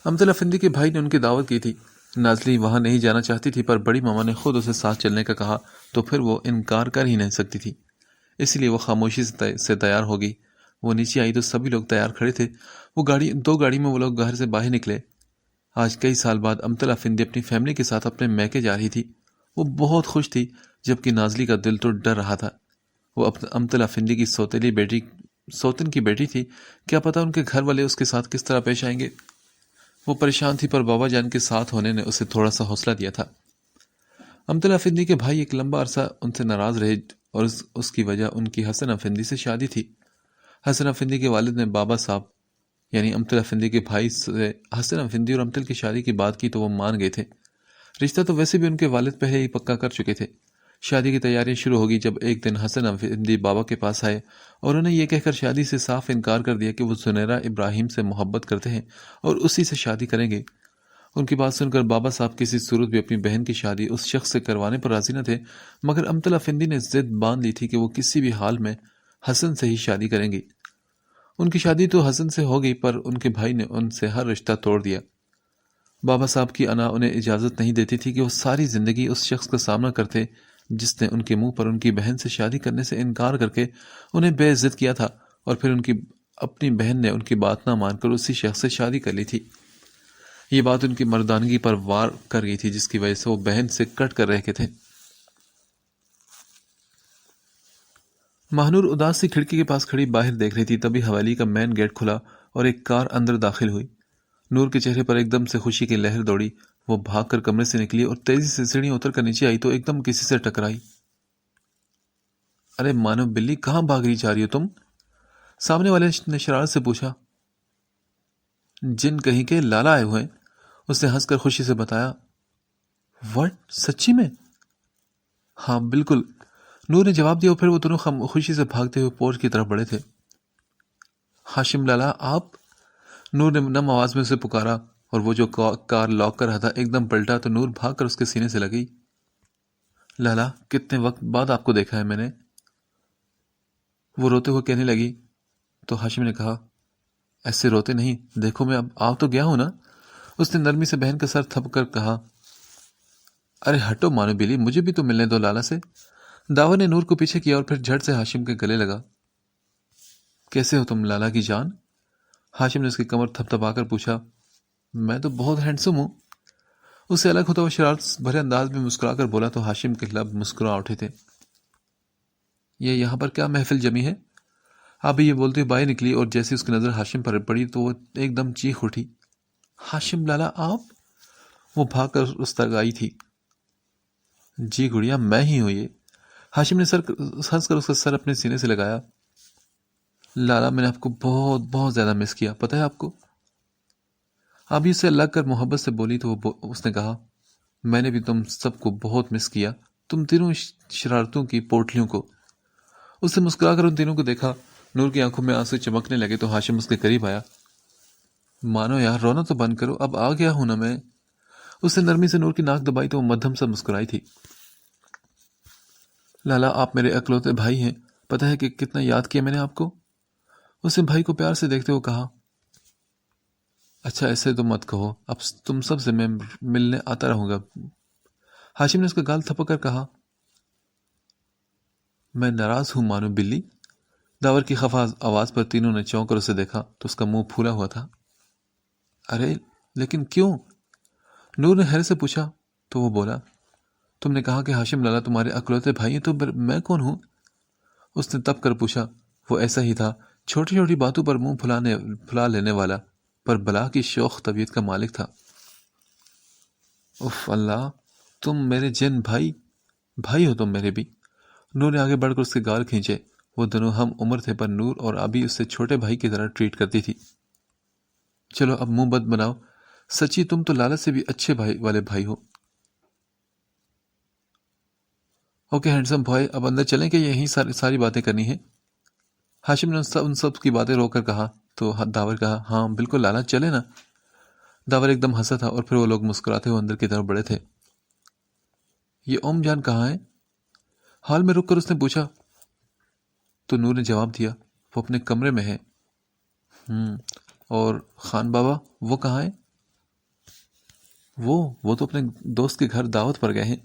امتلا فندی کے بھائی نے ان کی دعوت کی تھی. نازلی وہاں نہیں جانا چاہتی تھی، پر بڑی ماما نے خود اسے ساتھ چلنے کا کہا تو پھر وہ انکار کر ہی نہیں سکتی تھی. اس لیے وہ خاموشی سے تیار ہو گئی. وہ نیچے آئی تو سبھی لوگ تیار کھڑے تھے. دو گاڑی میں وہ لوگ گھر سے باہر نکلے. آج کئی سال بعد امتلا فندی اپنی فیملی کے ساتھ اپنے میکے جا رہی تھی. وہ بہت خوش تھی، جبکہ نازلی کا دل تو ڈر رہا تھا. وہ امتلا فندی کی سوتن کی بیٹی تھی، کیا پتا ان کے گھر والے اس کے ساتھ کس طرح پیش آئیں گے. وہ پریشان تھی، پر بابا جان کے ساتھ ہونے نے اسے تھوڑا سا حوصلہ دیا تھا. امتلا افندی کے بھائی ایک لمبا عرصہ ان سے ناراض رہے اور اس کی وجہ ان کی حسن افندی سے شادی تھی. حسن افندی کے والد نے بابا صاحب یعنی امتلا افندی کے بھائی سے حسن افندی اور امتل کی شادی کی بات کی تو وہ مان گئے تھے. رشتہ تو ویسے بھی ان کے والد پہلے ہی پکا کر چکے تھے. شادی کی تیاریاں شروع ہوگی جب ایک دن حسن افندی بابا کے پاس آئے اور انہیں یہ کہہ کر شادی سے صاف انکار کر دیا کہ وہ زنیرہ ابراہیم سے محبت کرتے ہیں اور اسی سے شادی کریں گے. ان کی بات سن کر بابا صاحب کسی صورت بھی اپنی بہن کی شادی اس شخص سے کروانے پر راضی نہ تھے، مگر امتلا فندی نے ضد باندھ لی تھی کہ وہ کسی بھی حال میں حسن سے ہی شادی کریں گی. ان کی شادی تو حسن سے ہو گئی، پر ان کے بھائی نے ان سے ہر رشتہ توڑ دیا. بابا صاحب کی انا انہیں اجازت نہیں دیتی تھی کہ وہ ساری زندگی اس شخص کا سامنا کرتے جس نے ان کے منہ پر ان کی بہن سے شادی کرنے سے انکار کر کے انہیں بے عزت کیا تھا اور پھر ان کی اپنی بہن نے ان کی بات نہ مان کر اسی شخص سے شادی کر لی تھی۔ یہ بات ان کی مردانگی پر وار کر گئی تھی، جس کی وجہ سے وہ بہن سے کٹ کر رہ کے تھے۔ ماہنور اداس سی کھڑکی کے پاس کھڑی باہر دیکھ رہی تھی، تبھی حویلی کا مین گیٹ کھلا اور ایک کار اندر داخل ہوئی۔ نور کے چہرے پر ایک دم سے خوشی کی لہر دوڑی۔ وہ بھاگ کر کمرے سے نکلی اور تیزی سے سیڑھیاں اتر کر نیچے آئی تو ایک دم کسی سے ٹکرائی۔ ارے مانو بلی، کہاں بھاگ رہی جا رہی ہو تم؟ سامنے والے نے شرارت سے پوچھا۔ جن کہیں کے لالا آئے ہوئے ہیں، اس نے ہنس کر خوشی سے بتایا۔ وٹ؟ سچی میں؟ ہاں بالکل، نور نے جواب دیا اور پھر وہ دونوں خوشی سے بھاگتے ہوئے پورچ کی طرف بڑھے تھے۔ ہاشم لالا آپ؟ نور نے نم آواز میں اسے پکارا اور وہ جو کار لاک کر رہا تھا ایک دم پلٹا تو نور بھاگ کر اس کے سینے سے لگی۔ لالا، کتنے وقت بعد آپ کو دیکھا ہے میں نے، وہ روتے ہوئے کہنے لگی۔ تو ہاشم نے کہا، ایسے روتے نہیں، دیکھو میں اب آ تو گیا ہوں نا۔ اس نے نرمی سے بہن کا سر تھپ کر کہا۔ ارے ہٹو مانو بلی، مجھے بھی تو ملنے دو لالا سے۔ داور نے نور کو پیچھے کیا اور پھر جھٹ سے ہاشم کے گلے لگا۔ کیسے ہو تم لالا کی جان؟ ہاشم نے اس کی کمر تھپ تھپا کر پوچھا۔ میں تو بہت ہینڈسم ہوں، اس سے الگ ہوتا ہوا شرارت بھرے انداز میں مسکرا کر بولا تو ہاشم کے لب مسکرا اٹھے تھے۔ یہ یہاں پر کیا محفل جمی ہے؟ ابھی یہ بولتے ہوئے باہر نکلی اور جیسے اس کی نظر ہاشم پر پڑی تو وہ ایک دم چیخ اٹھی۔ ہاشم لالا آپ؟ وہ بھاگ کر اس تک آئی تھی۔ جی گڑیا، میں ہی ہوں یہ۔ ہاشم نے ہنس کر اس کا سر اپنے سینے سے لگایا۔ لالا، میں نے آپ کو بہت بہت زیادہ مس کیا، پتہ ہے آپ کو؟ ابھی اسے لگ کر محبت سے بولی تو اس نے کہا، میں نے بھی تم سب کو بہت مس کیا، تم تینوں شرارتوں کی پوٹلیوں کو۔ اس نے مسکرا کر ان تینوں کو دیکھا۔ نور کی آنکھوں میں آنسو چمکنے لگے تو ہاشم اس کے قریب آیا۔ مانو یار، رونا تو بند کرو، اب آ گیا ہوں نا میں۔ اس نے نرمی سے نور کی ناک دبائی تو وہ مدھم سے مسکرائی تھی۔ لالا، آپ میرے اکلوتے بھائی ہیں، پتہ ہے کہ کتنا یاد کیا میں نے آپ کو؟ اس نے بھائی کو پیار سے دیکھتے ہوئے کہا۔ اچھا ایسے تو مت کہو، اب تم سب سے میں ملنے آتا رہوں گا۔ ہاشم نے اس کا گال تھپک کر کہا۔ میں ناراض ہوں مانو بلی۔ داور کی خفا آواز پر تینوں نے چونک کر اسے دیکھا تو اس کا منہ پھولا ہوا تھا۔ ارے لیکن کیوں؟ نور نے حیرت سے پوچھا تو وہ بولا، تم نے کہا کہ ہاشم لالا تمہارے اکلوتے بھائی ہیں، تو میں کون ہوں؟ اس نے تپ کر پوچھا۔ وہ ایسا ہی تھا، چھوٹی چھوٹی باتوں پر منہ پھلا لینے والا، پر بلا کی شوخ طبیعت کا مالک تھا۔ اف اللہ، تم میرے جن بھائی ہو تم میرے بھی۔ نور نے آگے بڑھ کر اس کے گال کھینچے۔ وہ دونوں ہم عمر تھے، پر نور اور ابھی اس سے چھوٹے بھائی کی طرح ٹریٹ کرتی تھی۔ چلو اب منہ بند بناؤ، سچی تم تو لالا سے بھی اچھے والے بھائی ہو۔ اوکے ہینڈسم بوائے، اب اندر چلیں کہ یہیں ساری باتیں کرنی ہیں؟ ہاشم نے ان سب کی باتیں روک کر کہا تو داور کہا، ہاں بالکل لالا، چلے نا۔ داور ایک دم ہنسا تھا اور پھر وہ لوگ مسکراتے ہوئے اندر کی طرف بڑھے تھے۔ یہ اوم جان کہاں ہے؟ ہال میں رک کر اس نے پوچھا تو نور نے جواب دیا، وہ اپنے کمرے میں ہے۔ اور خان بابا وہ کہاں ہے؟ وہ تو اپنے دوست کے گھر دعوت پر گئے ہیں۔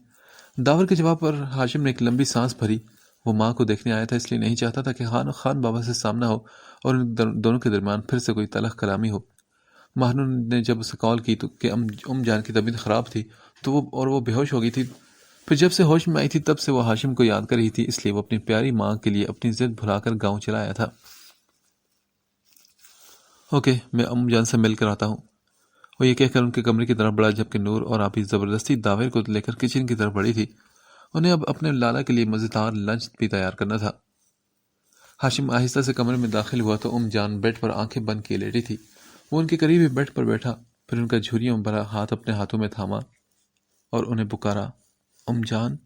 داور کے جواب پر ہاشم نے ایک لمبی سانس بھری۔ وہ ماں کو دیکھنے آیا تھا، اس لیے نہیں چاہتا تھا کہ خان بابا سے سامنا ہو اور ان دونوں کے درمیان پھر سے کوئی تلخ کلامی ہو۔ ماہنور نے جب اسے کال کی تو کہ ام جان کی طبیعت خراب تھی تو وہ بے ہوش ہو گئی تھی، پھر جب سے ہوش میں آئی تھی تب سے وہ ہاشم کو یاد کر رہی تھی، اس لیے وہ اپنی پیاری ماں کے لیے اپنی ضد بھلا کر گاؤں چلا آیا تھا۔ اوکے، میں ام جان سے مل کر آتا ہوں، وہ یہ کہہ کر ان کے کمرے کی طرف بڑھا، جبکہ نور اور آپی زبردستی داور کو لے کر کچن کی طرف بڑھی تھی۔ انہیں اب اپنے لالا کے لیے مزیدار لنچ بھی تیار کرنا تھا۔ ہاشم آہستہ سے کمرے میں داخل ہوا تو ام جان بیڈ پر آنکھیں بند کیے لیٹی تھی۔ وہ ان کے قریب ہی بیڈ پر بیٹھا، پھر ان کا جھریوں بھرا ہاتھ اپنے ہاتھوں میں تھاما اور انہیں پکارا، ام جان۔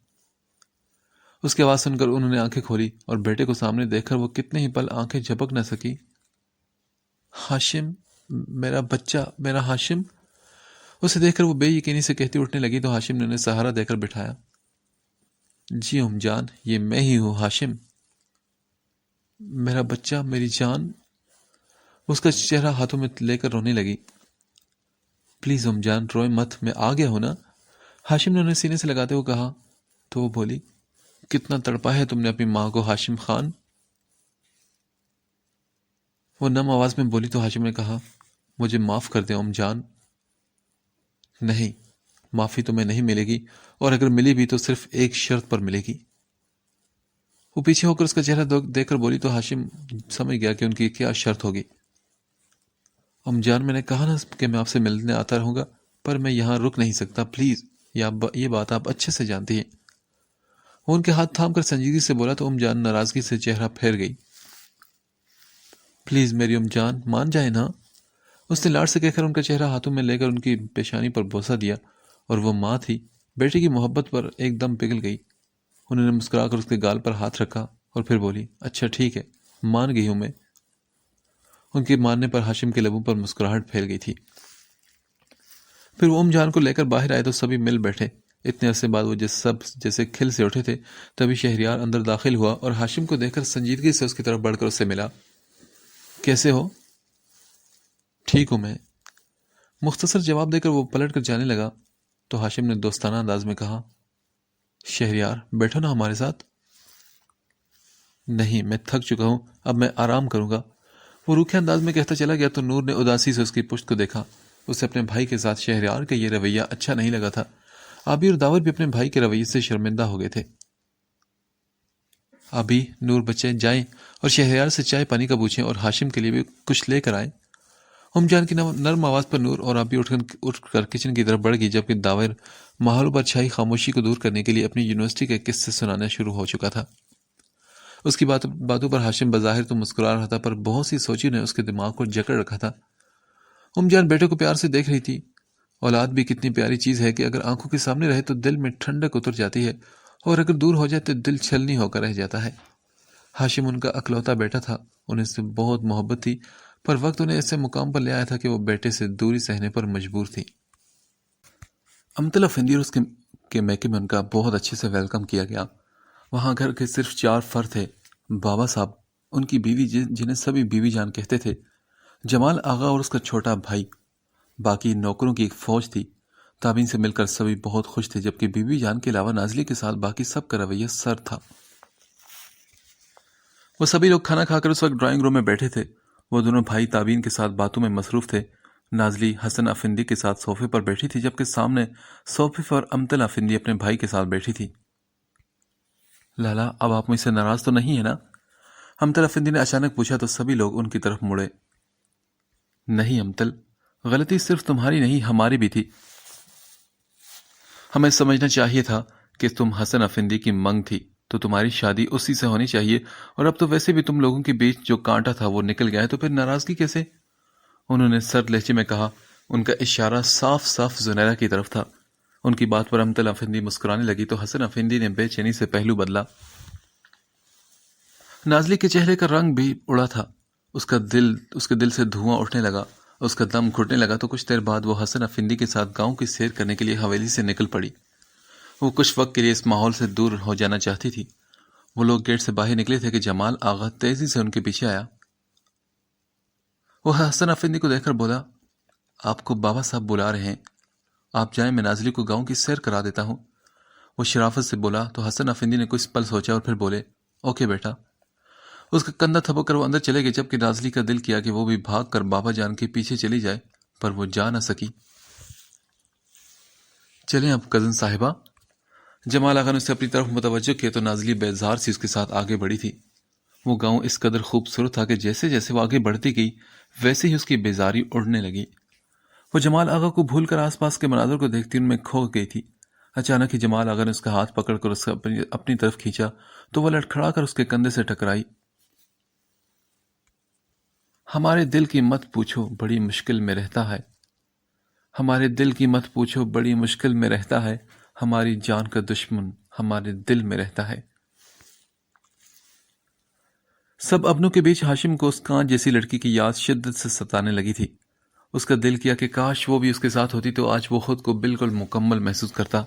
اس کی آواز سن کر انہوں نے آنکھیں کھولی اور بیٹے کو سامنے دیکھ کر وہ کتنے ہی پل آنکھیں جھپک نہ سکی۔ ہاشم، میرا بچہ، میرا ہاشم۔ اسے دیکھ کر وہ بے یقینی سے کہتی اٹھنے لگی تو ہاشم نے انہیں سہارا دے کر بٹھایا۔ جی ام جان، یہ میں ہی ہوں ہاشم، میرا بچہ، میری جان۔ اس کا چہرہ ہاتھوں میں لے کر رونے لگی۔ پلیز ام جان، روئے مت، میں آ گیا ہوں نا، ہاشم نے انہیں سینے سے لگاتے ہوئے کہا تو وہ بولی، کتنا تڑپا ہے تم نے اپنی ماں کو ہاشم خان۔ وہ نم آواز میں بولی تو ہاشم نے کہا مجھے معاف کر دیں جان. نہیں، معافی تمہیں نہیں ملے گی، اور اگر ملی بھی تو صرف ایک شرط پر ملے گی. وہ پیچھے ہو کر اس کا چہرہ دیکھ کر بولی تو ہاشم سمجھ گیا کہ ان کی کیا شرط ہوگی. جان، میں نے کہا نا کہ میں آپ سے ملنے آتا رہوں گا، پر میں یہاں رک نہیں سکتا، پلیز. یہ بات آپ اچھے سے جانتی ہیں. وہ ان کے ہاتھ تھام کر سنجیدگی سے بولا تو جان ناراضگی سے چہرہ پھیر گئی. پلیز میری جان مان جائے نا. اس نے لاڈ سے کہہ کر ان کا چہرہ ہاتھوں میں لے کر ان کی پیشانی پر بوسہ دیا، اور وہ ماں تھی، بیٹے کی محبت پر ایک دم پگھل گئی. انہوں نے مسکرا کر اس کے گال پر ہاتھ رکھا اور پھر بولی اچھا ٹھیک ہے، مان گئی ہوں میں. ان کے ماننے پر ہاشم کے لبوں پر مسکراہٹ پھیل گئی تھی. پھر وہ جان کو لے کر باہر آئے تو سبھی مل بیٹھے. اتنے عرصے بعد وہ سب جیسے کھل سے اٹھے تھے. تبھی شہریار اندر داخل ہوا اور ہاشم کو دیکھ کر سنجیدگی سے اس کی طرف بڑھ کر اس سے ملا. کیسے ہو؟ ٹھیک ہوں میں. مختصر جواب دے کر وہ پلٹ کر جانے لگا تو ہاشم نے دوستانہ انداز میں کہا شہریار بیٹھو نا ہمارے ساتھ. نہیں، میں تھک چکا ہوں، اب میں آرام کروں گا. وہ روکھے انداز میں کہتا چلا گیا تو نور نے اداسی سے اس کی پشت کو دیکھا. اسے اپنے بھائی کے ساتھ شہریار کا یہ رویہ اچھا نہیں لگا تھا. آبی اور داور بھی اپنے بھائی کے رویے سے شرمندہ ہو گئے تھے. آبی، نور بچے جائیں اور شہریار سے چائے پانی کا پوچھیں اور ہاشم کے لیے بھی کچھ لے کر آئیں. جان کی نرم آواز پر نور اور آبی اٹھ کر کچن کی طرف بڑھ گئی، جبکہ داور ماحول پر چھائی خاموشی کو دور کرنے کے لیے اپنی یونیورسٹی کے قصے سنانا شروع ہو چکا تھا. اس کی باتوں پر ہاشم بظاہر تو مسکرا رہا تھا، پر بہت سی سوچوں نے اس کے دماغ کو جکڑ رکھا تھا. جان بیٹے کو پیار سے دیکھ رہی تھی. اولاد بھی کتنی پیاری چیز ہے کہ اگر آنکھوں کے سامنے رہے تو دل میں ٹھنڈک اتر جاتی ہے، اور اگر دور ہو جائے تو دل چھلنی ہو کر رہ جاتا ہے. ہاشم ان کا اکلوتا بیٹا تھا، انہیں اس سے بہت محبت تھی، پر وقت انہیں ایسے مقام پر لے آیا تھا کہ وہ بیٹے سے دوری سہنے پر مجبور تھی. امتلا فندی اور اس کے میکے میں ان کا بہت اچھے سے ویلکم کیا گیا. وہاں گھر کے صرف 4 فرد تھے. بابا صاحب، ان کی بیوی جنہیں سبھی بیوی جان کہتے تھے، جمال آغا اور اس کا چھوٹا بھائی. باقی نوکروں کی ایک فوج تھی. تابین سے مل کر سبھی بہت خوش تھے، جبکہ بیوی جان کے علاوہ نازلی کے ساتھ باقی سب کا رویہ سر تھا. وہ سبھی لوگ کھانا کھا کر اس وقت ڈرائنگ روم میں بیٹھے تھے. وہ دونوں بھائی تابین کے ساتھ باتوں میں مصروف تھے. نازلی حسن افندی کے ساتھ صوفے پر بیٹھی تھی، جبکہ سامنے صوفے پر امتلا افندی اپنے بھائی کے ساتھ بیٹھی تھی. لالا، اب آپ مجھ سے ناراض تو نہیں ہے نا؟ امتل افندی نے اچانک پوچھا تو سبھی لوگ ان کی طرف مڑے. نہیں امتل، غلطی صرف تمہاری نہیں ہماری بھی تھی. ہمیں سمجھنا چاہیے تھا کہ تم حسن افندی کی منگ تھی تو تمہاری شادی اسی سے ہونی چاہیے، اور اب تو ویسے بھی تم لوگوں کے بیچ جو کانٹا تھا وہ نکل گیا ہے، تو پھر ناراضگی کیسے؟ انہوں نے سرد لہجے میں کہا. ان کا اشارہ صاف صاف زنیرہ کی طرف تھا. ان کی بات پر امتل افندی مسکرانے لگی تو حسن افندی نے بے چینی سے پہلو بدلا. نازلی کے چہرے کا رنگ بھی اڑا تھا. اس کے دل سے دھواں اٹھنے لگا، اس کا دم گھٹنے لگا تو کچھ دیر بعد وہ حسن افندی کے ساتھ گاؤں کی سیر کرنے کے لیے حویلی سے نکل پڑی. وہ کچھ وقت کے لیے اس ماحول سے دور ہو جانا چاہتی تھی. وہ لوگ گیٹ سے باہر نکلے تھے کہ جمال آغا تیزی سے ان کے پیچھے آیا. وہ حسن افندی کو دیکھ کر بولا آپ کو بابا صاحب بلا رہے ہیں، آپ جائیں، میں نازلی کو گاؤں کی سیر کرا دیتا ہوں. وہ شرافت سے بولا تو حسن افندی نے کچھ پل سوچا اور پھر بولے اوکے بیٹا. اس کا کندھا تھپک کر وہ اندر چلے گئے، جبکہ نازلی کا دل کیا کہ وہ بھی بھاگ کر بابا جان کے پیچھے چلی جائے، پر وہ جا نہ سکی. چلیں اب کزن صاحبہ. جمال آغا نے اسے اپنی طرف متوجہ کیا تو نازلی بیزار سی اس کے ساتھ آگے بڑھی تھی. وہ گاؤں اس قدر خوبصورت تھا کہ جیسے جیسے وہ آگے بڑھتی گئی ویسے ہی اس کی بیزاری اڑنے لگی. وہ جمال آغا کو بھول کر آس پاس کے مناظر کو دیکھتی ان میں کھو گئی تھی. اچانک ہی جمال آغا نے اس کا ہاتھ پکڑ کر اس اپنی طرف کھینچا تو وہ لڑکھڑا کر اس کے کندھے سے ٹکرائی. ہمارے دل کی مت پوچھو بڑی مشکل میں رہتا ہے، ہمارے دل کی مت پوچھو بڑی مشکل میں رہتا ہے، ہماری جان کا دشمن ہمارے دل میں رہتا ہے. سب اپنوں کے بیچ ہاشم کو اس کانچ جیسی لڑکی کی یاد شدت سے ستانے لگی تھی. اس کا دل کیا کہ کاش وہ بھی اس کے ساتھ ہوتی تو آج وہ خود کو بالکل مکمل محسوس کرتا.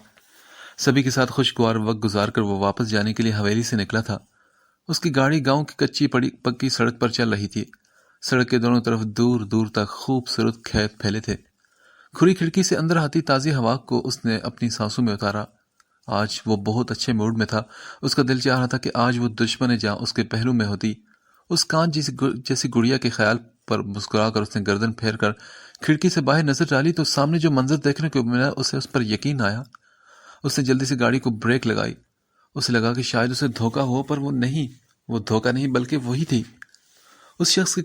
سبھی کے ساتھ خوشگوار وقت گزار کر وہ واپس جانے کے لیے حویلی سے نکلا تھا. اس کی گاڑی گاؤں کی کچی پکی سڑک پر چل رہی تھی. سڑک کے دونوں طرف دور دور تک خوبصورت کھیت پھیلے تھے. کھلی کھڑکی سے اندر آتی تازی ہوا کو اس نے اپنی سانسوں میں اتارا. آج وہ بہت اچھے موڈ میں تھا. اس کا دل چاہ رہا تھا کہ آج وہ دشمن جہاں اس کے پہلو میں ہوتی اس کانچ جیسی گڑیا کے خیال پر مسکرا کر اس نے گردن پھیر کر کھڑکی سے باہر نظر ڈالی تو سامنے جو منظر دیکھنے کو ملا اسے اس پر یقین آیا۔ اس نے جلدی سے گاڑی کو بریک لگائی۔ اسے لگا کہ شاید اسے دھوکہ ہو، پر وہ دھوکہ نہیں بلکہ وہی تھی۔ اس شخص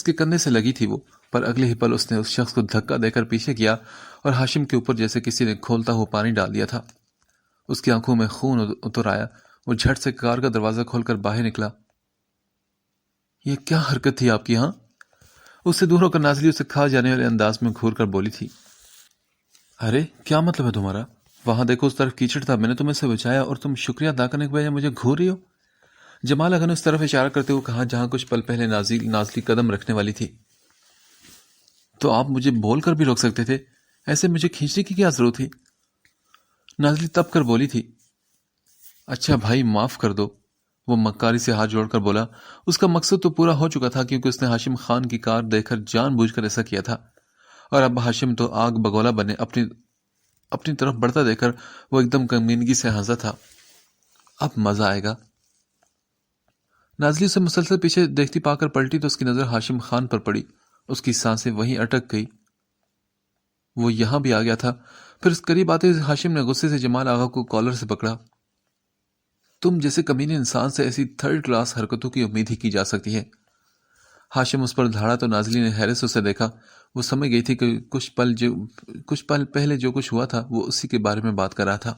کے کندھے سے لگی تھی وہ، پر اگلے ہی پل اس نے اس شخص کو دھکا دے کر پیچھے کیا اور ہاشم کے اوپر جیسے کسی نے کھولتا ہوا پانی ڈال دیا تھا۔ اس کی آنکھوں میں خون اتر آیا۔ وہ جھٹ سے کار کا دروازہ کھول کر باہر نکلا۔ یہ کیا حرکت تھی آپ کی؟ ہاں؟ اس سے دور ہو کر نازلی اسے کھا جانے والے انداز میں گھور کر بولی تھی۔ ارے کیا مطلب ہے تمہارا؟ وہاں دیکھو اس طرف کیچڑ تھا، میں نے تمہیں سے بچایا اور تم شکریہ ادا کرنے کے بجائے مجھے گھور رہی ہو؟ جمال آغا نے اس طرف اشارہ کرتے ہوئے کہا جہاں کچھ پل پہلے نازلی قدم رکھنے والی تھی۔ تو آپ مجھے بول کر بھی روک سکتے تھے، ایسے مجھے کھینچنے کی کیا ضرورت تھی؟ نازلی تپ کر بولی تھی۔ اچھا بھائی معاف کر دو، وہ مکاری سے ہاتھ جوڑ کر بولا۔ اس کا مقصد تو پورا ہو چکا تھا کیونکہ اس نے ہاشم خان کی کار دیکھ کر جان بوجھ کر ایسا کیا تھا، اور اب ہاشم تو آگ بگولا بنے اپنی طرف بڑھتا دیکھ کر وہ ایک دم کمینگی سے ہنسا تھا۔ اب مزہ آئے گا۔ نازلی اسے مسلسل پیچھے دیکھتی پا کر پلٹی تو اس کی نظر ہاشم خان پر پڑی۔ اس کی سانسیں وہیں اٹک گئی۔ وہ یہاں بھی آ گیا تھا۔ پھر اس قریب آتے ہاشم نے غصے سے جمال آغا کو کالر سے پکڑا۔ تم جیسے کمینے انسان سے ایسی تھرڈ کلاس حرکتوں کی امید ہی کی جا سکتی ہے۔ ہاشم اس پر دھاڑا تو نازلی نے حیرت سے اسے دیکھا۔ وہ سمجھ گئی تھی کہ کچھ پل پہلے جو کچھ ہوا تھا وہ اسی کے بارے میں بات کر رہا تھا۔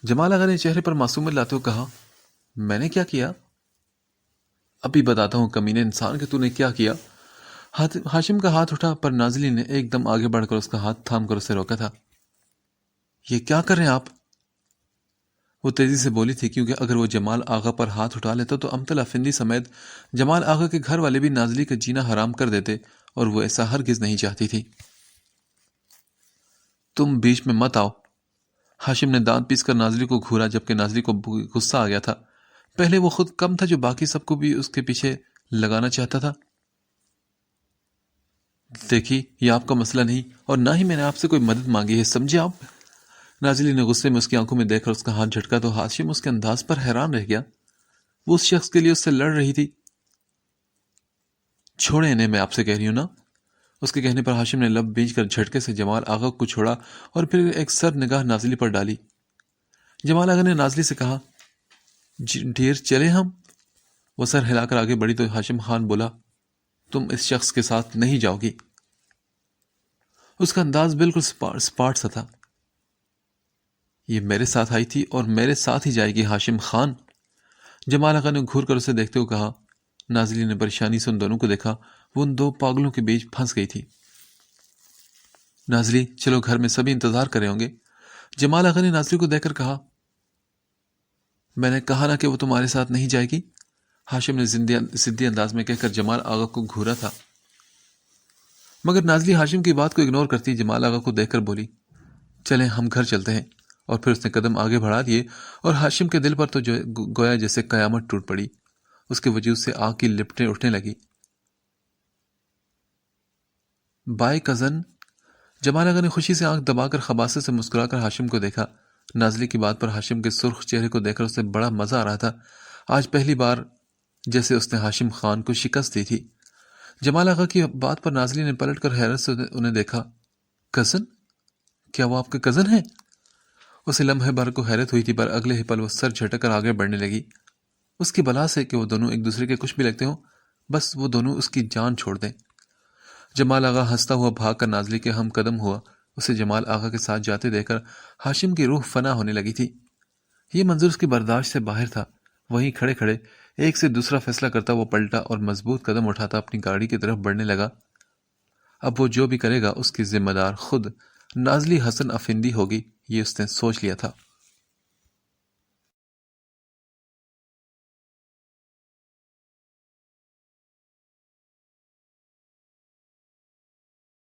جمال آغا نے چہرے پر معصومیت لاتے ہوئے کہا، میں نے کیا کیا؟ ابھی بتاتا ہوں کمینے انسان کہ تو نے کیا کیا۔ ہاشم کا ہاتھ اٹھا پر نازلی نے ایک دم آگے بڑھ کر اس کا ہاتھ تھام کر اسے روکا تھا۔ یہ کیا کر رہے ہیں آپ؟ وہ تیزی سے بولی تھی کیونکہ اگر وہ جمال آغا پر ہاتھ اٹھا لیتا تو امتل افندی سمیت جمال آغا کے گھر والے بھی نازلی کا جینا حرام کر دیتے، اور وہ ایسا ہرگز نہیں چاہتی تھی۔ تم بیچ میں مت آؤ۔ ہاشم نے دانت پیس کر نازلی کو گھورا جبکہ نازلی کو غصہ آ گیا تھا۔ پہلے وہ خود کم تھا جو باقی سب کو بھی اس کے پیچھے لگانا چاہتا تھا۔ دیکھیے یہ آپ کا مسئلہ نہیں اور نہ ہی میں نے آپ سے کوئی مدد مانگی ہے، سمجھے آپ؟ نازلی نے غصے میں اس کی آنکھوں میں دیکھ کر اس کا ہاتھ جھٹکا تو ہاشم اس کے انداز پر حیران رہ گیا۔ وہ اس شخص کے لیے اس سے لڑ رہی تھی۔ چھوڑے انہیں، میں آپ سے کہہ رہی ہوں نا۔ اس کے کہنے پر ہاشم نے لب بیچ کر جھٹکے سے جمال آغا کو چھوڑا اور پھر ایک سر نگاہ نازلی پر ڈالی۔ جمال آغا نے نازلی سے کہا، ڈیر چلے ہم؟ وہ سر ہلا کر آگے بڑھی تو ہاشم خان بولا، تم اس شخص کے ساتھ نہیں جاؤ گی۔ اس کا انداز بالکل سپاٹ سا تھا۔ یہ میرے ساتھ آئی تھی اور میرے ساتھ ہی جائے گی ہاشم خان۔ جمال آغا نے گھور کر اسے دیکھتے ہوئے کہا۔ نازلی نے پریشانی سے ان دونوں کو دیکھا۔ وہ ان دو پاگلوں کے بیچ پھنس گئی تھی۔ نازلی چلو گھر میں سبھی انتظار کر رہے ہوں گے، جمال آغا نے نازلی کو دیکھ کر کہا۔ میں نے کہا نا کہ وہ تمہارے ساتھ نہیں جائے گی، ہاشم نے ضدی انداز میں کہہ کر جمال آغا کو گھورا تھا۔ مگر نازلی ہاشم کی بات کو اگنور کرتی جمال آغا کو دیکھ کر بولی، چلیں ہم گھر چلتے ہیں۔ اور پھر اس نے قدم آگے بڑھا دیے اور ہاشم کے دل پر تو گویا جیسے قیامت ٹوٹ پڑی۔ اس کے وجود سے آگ کی لپٹیں اٹھنے لگی۔ بائے کزن، جمال آغا نے خوشی سے آنکھ دبا کر خباثت سے مسکرا کر ہاشم کو دیکھا۔ نازلی کی بات پر ہاشم کے سرخ چہرے کو دیکھ کر اسے بڑا مزہ آ رہا تھا۔ آج پہلی بار جیسے اس نے ہاشم خان کو شکست دی تھی۔ جمال آغا کی بات پر نازلی نے پلٹ کر حیرت سے انہیں دیکھا۔ کزن؟ کیا وہ آپ کے کزن ہیں؟ اسے لمحے بھر کو حیرت ہوئی تھی پر اگلے ہی پل وہ سر جھٹک کر آگے بڑھنے لگی۔ اس کی بلا سے کہ وہ دونوں ایک دوسرے کے کچھ بھی لگتے ہوں، بس وہ دونوں اس کی جان چھوڑ دیں۔ جمال آغا ہنستا ہوا بھاگ کر نازلی کے ہم قدم ہوا۔ اسے جمال آغا کے ساتھ جاتے دیکھ کر ہاشم کی روح فنا ہونے لگی تھی۔ یہ منظر اس کی برداشت سے باہر تھا۔ وہیں کھڑے کھڑے ایک سے دوسرا فیصلہ کرتا وہ پلٹا اور مضبوط قدم اٹھاتا اپنی گاڑی کی طرف بڑھنے لگا۔ اب وہ جو بھی کرے گا اس کی ذمہ دار خود نازلی حسن افندی ہوگی، یہ اس نے سوچ لیا تھا۔